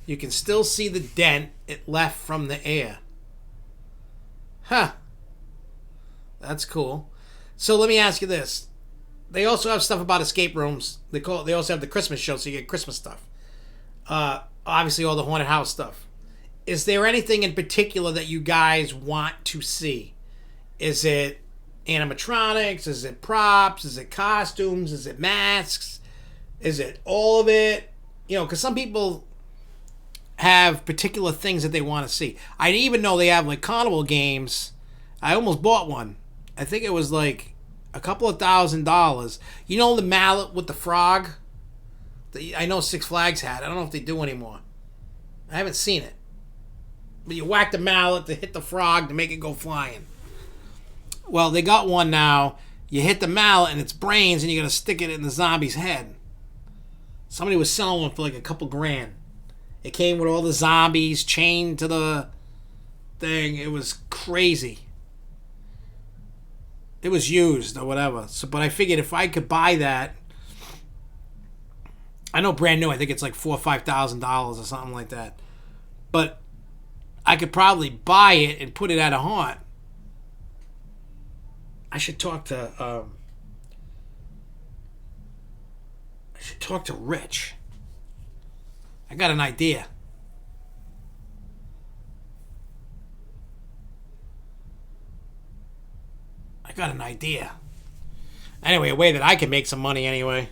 You can still see the dent it left from the air. Huh. That's cool. So let me ask you this. They also have stuff about escape rooms. They also have the Christmas show, so you get Christmas stuff. Obviously all the haunted house stuff. Is there anything in particular that you guys want to see? Is it animatronics? Is it props? Is it costumes? Is it masks? Is it all of it? because some people have particular things that they want to see. I didn't even know they have like carnival games. I almost bought one. I think it was like a couple of $1,000. You know the mallet with the frog? I know Six Flags had. I don't know if they do anymore. I haven't seen it. But you whack the mallet to hit the frog to make it go flying. Well, they got one now. You hit the mallet and it's brains and you got to stick it in the zombie's head. Somebody was selling one for like a couple grand. It came with all the zombies chained to the thing. It was crazy. It was used or whatever. So, but I figured if I could buy that, I know brand new. I think it's like $4,000 or $5,000 or something like that. But I could probably buy it and put it at a haunt. I should talk to. I should talk to Rich. I got an idea. Anyway, a way that I can make some money anyway.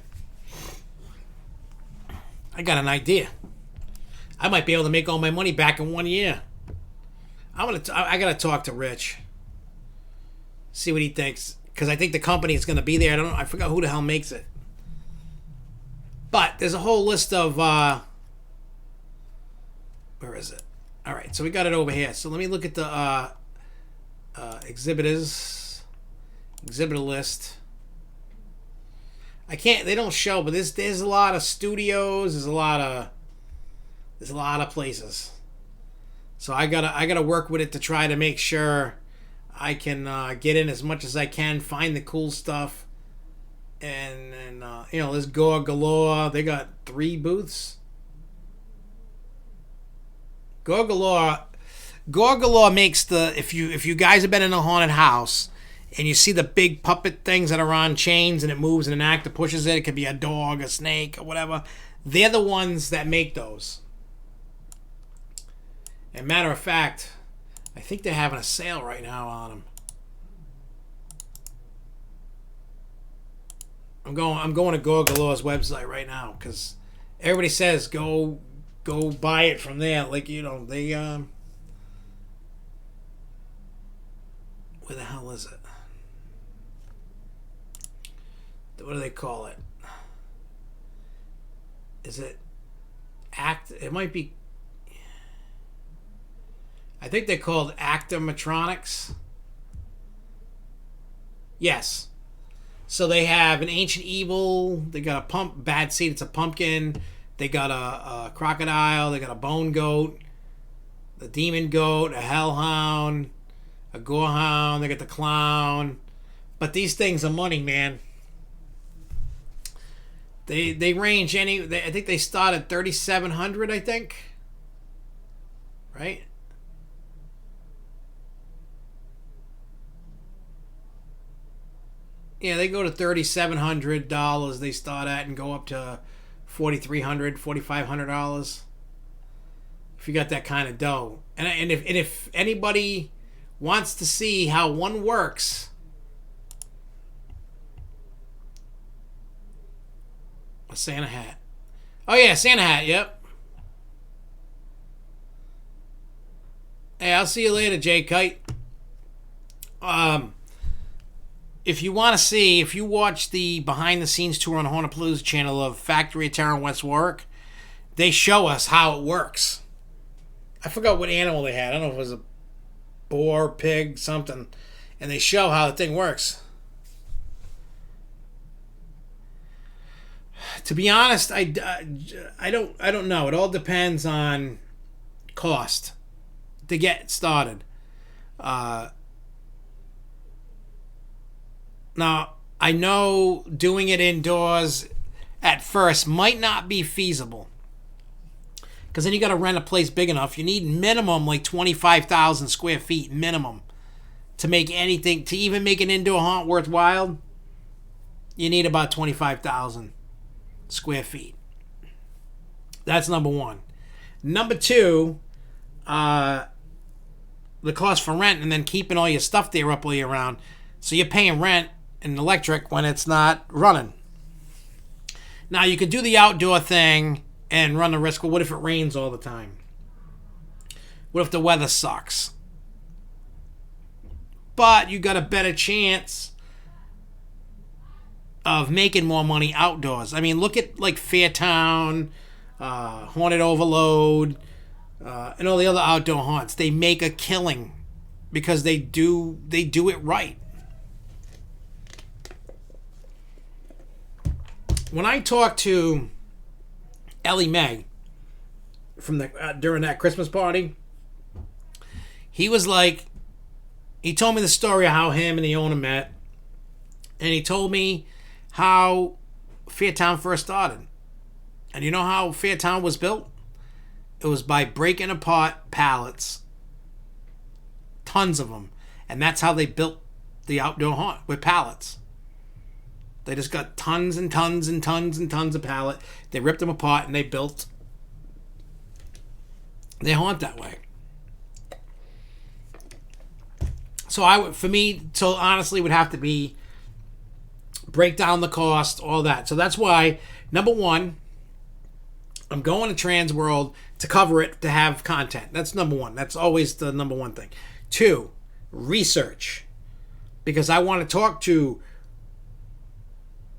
I got an idea. I might be able to make all my money back in 1 year. I gotta talk to Rich. See what he thinks. Because I think the company is gonna be there. I forgot who the hell makes it. But there's a whole list of where is it? Alright, so we got it over here. So let me look at the exhibitor list. They don't show, but there's a lot of studios, there's a lot of places. So I gotta work with it to try to make sure I can get in as much as I can, find the cool stuff, and there's Gore Galore. They got 3 booths. Gore Galore makes the if you guys have been in a haunted house and you see the big puppet things that are on chains and it moves and an actor pushes it. It could be a dog, a snake, or whatever. They're the ones that make those. And matter of fact, I think they're having a sale right now on them. I'm going to Gore Galore's website right now because everybody says go buy it from there. Like, they where the hell is it? What do they call it? Is it It might be. I think they're called Actomatronics. Yes. So they have an Ancient Evil. They got a bad seed. It's a pumpkin. They got a crocodile. They got a bone goat, a demon goat, a hellhound, a gorehound. They got the clown. But these things are money, man. They range I think they start at 3,700. I think. Right. Yeah, they go to $3,700. They start at and go up to $4,300, $4,500. If you got that kind of dough, and if anybody wants to see how one works, a Santa hat. Oh yeah, Santa hat. Yep. Hey, I'll see you later, Jay Kite. If you want to see, if you watch the behind-the-scenes tour on Hornapalooza channel of Factory of Terror in West Warwick, they show us how it works. I forgot what animal they had. I don't know if it was a boar, pig, something. And they show how the thing works. To be honest, I don't know. It all depends on cost to get started. Now, I know doing it indoors at first might not be feasible. Because then you got to rent a place big enough. You need minimum like 25,000 square feet minimum to make anything, to even make an indoor haunt worthwhile. You need about 25,000 square feet. That's number one. Number two, the cost for rent and then keeping all your stuff there up all year round. So you're paying rent and electric when it's not running. Now you could do the outdoor thing and run the risk. Well, what if it rains all the time? What if the weather sucks? But you got a better chance of making more money outdoors. I mean, look at like Fairtown, Haunted Overload, and all the other outdoor haunts. They make a killing because they do it right. When I talked to Ellie Mae from the during that Christmas party, he was like, he told me the story of how him and the owner met, and he told me how Fairtown first started. And you know how Fairtown was built? It was by breaking apart pallets, tons of them, and that's how they built the outdoor haunt, with pallets. They just got tons and tons and tons and tons of pallet. They ripped them apart and they built their haunt that way. So honestly, would have to be break down the cost, all that. So that's why, number one, I'm going to TransWorld to cover it, to have content. That's number one. That's always the number one thing. Two, research. Because I want to talk to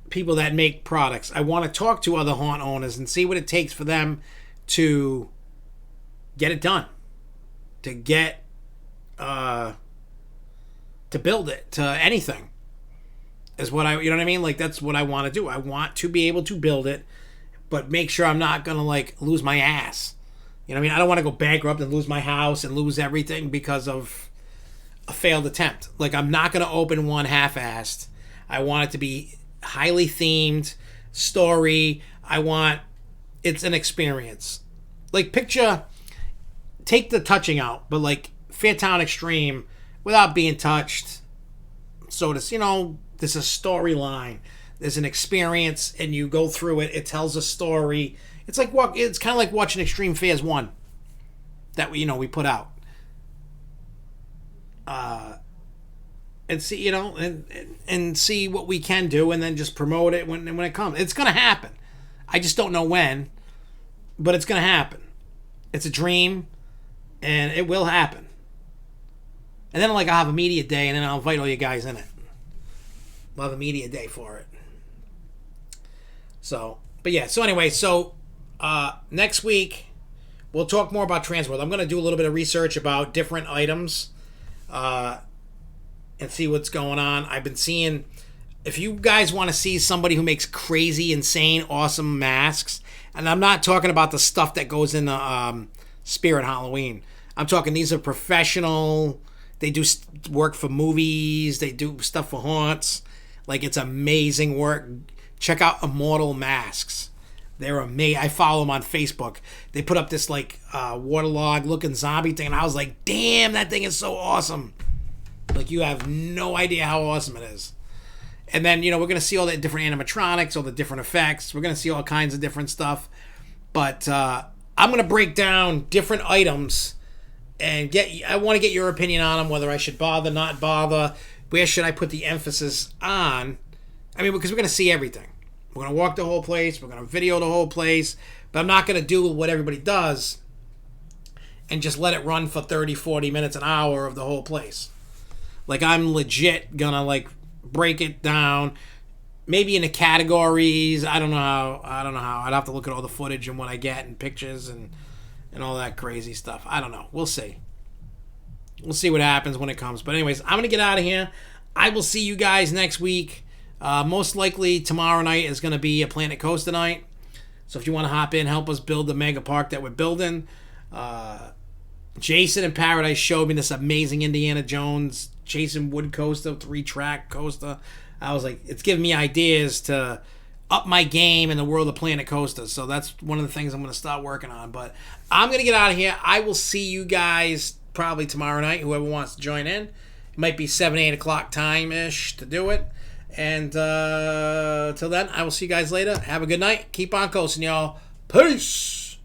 people that make products. I want to talk to other haunt owners and see what it takes for them to get it done. To get, to build it to anything. Is what you know what I mean? Like, that's what I want to do. I want to be able to build it, but make sure I'm not going to, like, lose my ass. You know what I mean? I don't want to go bankrupt and lose my house and lose everything because of a failed attempt. Like, I'm not going to open one half-assed. I want it to be highly themed, story. It's an experience. Like, take the touching out, but like Fairtown Extreme, without being touched. So there's a storyline. There's an experience, and you go through it. It tells a story. It's kind of like watching Extreme Fairs 1 that we put out. And see, and see what we can do, and then just promote it when it comes. It's going to happen. I just don't know when, but it's going to happen. It's a dream, and it will happen. And then I'll have a media day, and then I'll invite all you guys in it. We'll have a media day for it. So, but yeah. So anyway, next week we'll talk more about TransWorld. I'm going to do a little bit of research about different items, and see what's going on. I've been seeing, if you guys want to see somebody who makes crazy, insane, awesome masks, and I'm not talking about the stuff that goes in the Spirit Halloween. I'm talking, these are professional. They do work for movies. They do stuff for haunts. Like, it's amazing work. Check out Immortal Masks. They're amazing. I follow them on Facebook. They put up this waterlogged looking zombie thing, and I was like, damn, that thing is so awesome. Like, you have no idea how awesome it is. And then, we're going to see all the different animatronics, all the different effects. We're going to see all kinds of different stuff. But I'm going to break down different items and I want to get your opinion on them, whether I should bother, not bother. Where should I put the emphasis on? I mean, because we're going to see everything. We're going to walk the whole place. We're going to video the whole place. But I'm not going to do what everybody does and just let it run for 30, 40 minutes, an hour of the whole place. Like, I'm legit going to, break it down. Maybe into categories. I don't know how. I'd have to look at all the footage and what I get and pictures and all that crazy stuff. I don't know. We'll see. We'll see what happens when it comes. But anyways, I'm going to get out of here. I will see you guys next week. Most likely tomorrow night is going to be a Planet Coaster night. So if you want to hop in, help us build the mega park that we're building. Jason in Paradise showed me this amazing Indiana Jones Jason Wood coaster, 3-track coaster. I was like, it's giving me ideas to up my game in the world of Planet Coasters. So that's one of the things I'm going to start working on. But I'm going to get out of here. I will see you guys probably tomorrow night, whoever wants to join in. It might be 7, 8 o'clock time-ish to do it. And till then, I will see you guys later. Have a good night. Keep on coasting, y'all. Peace!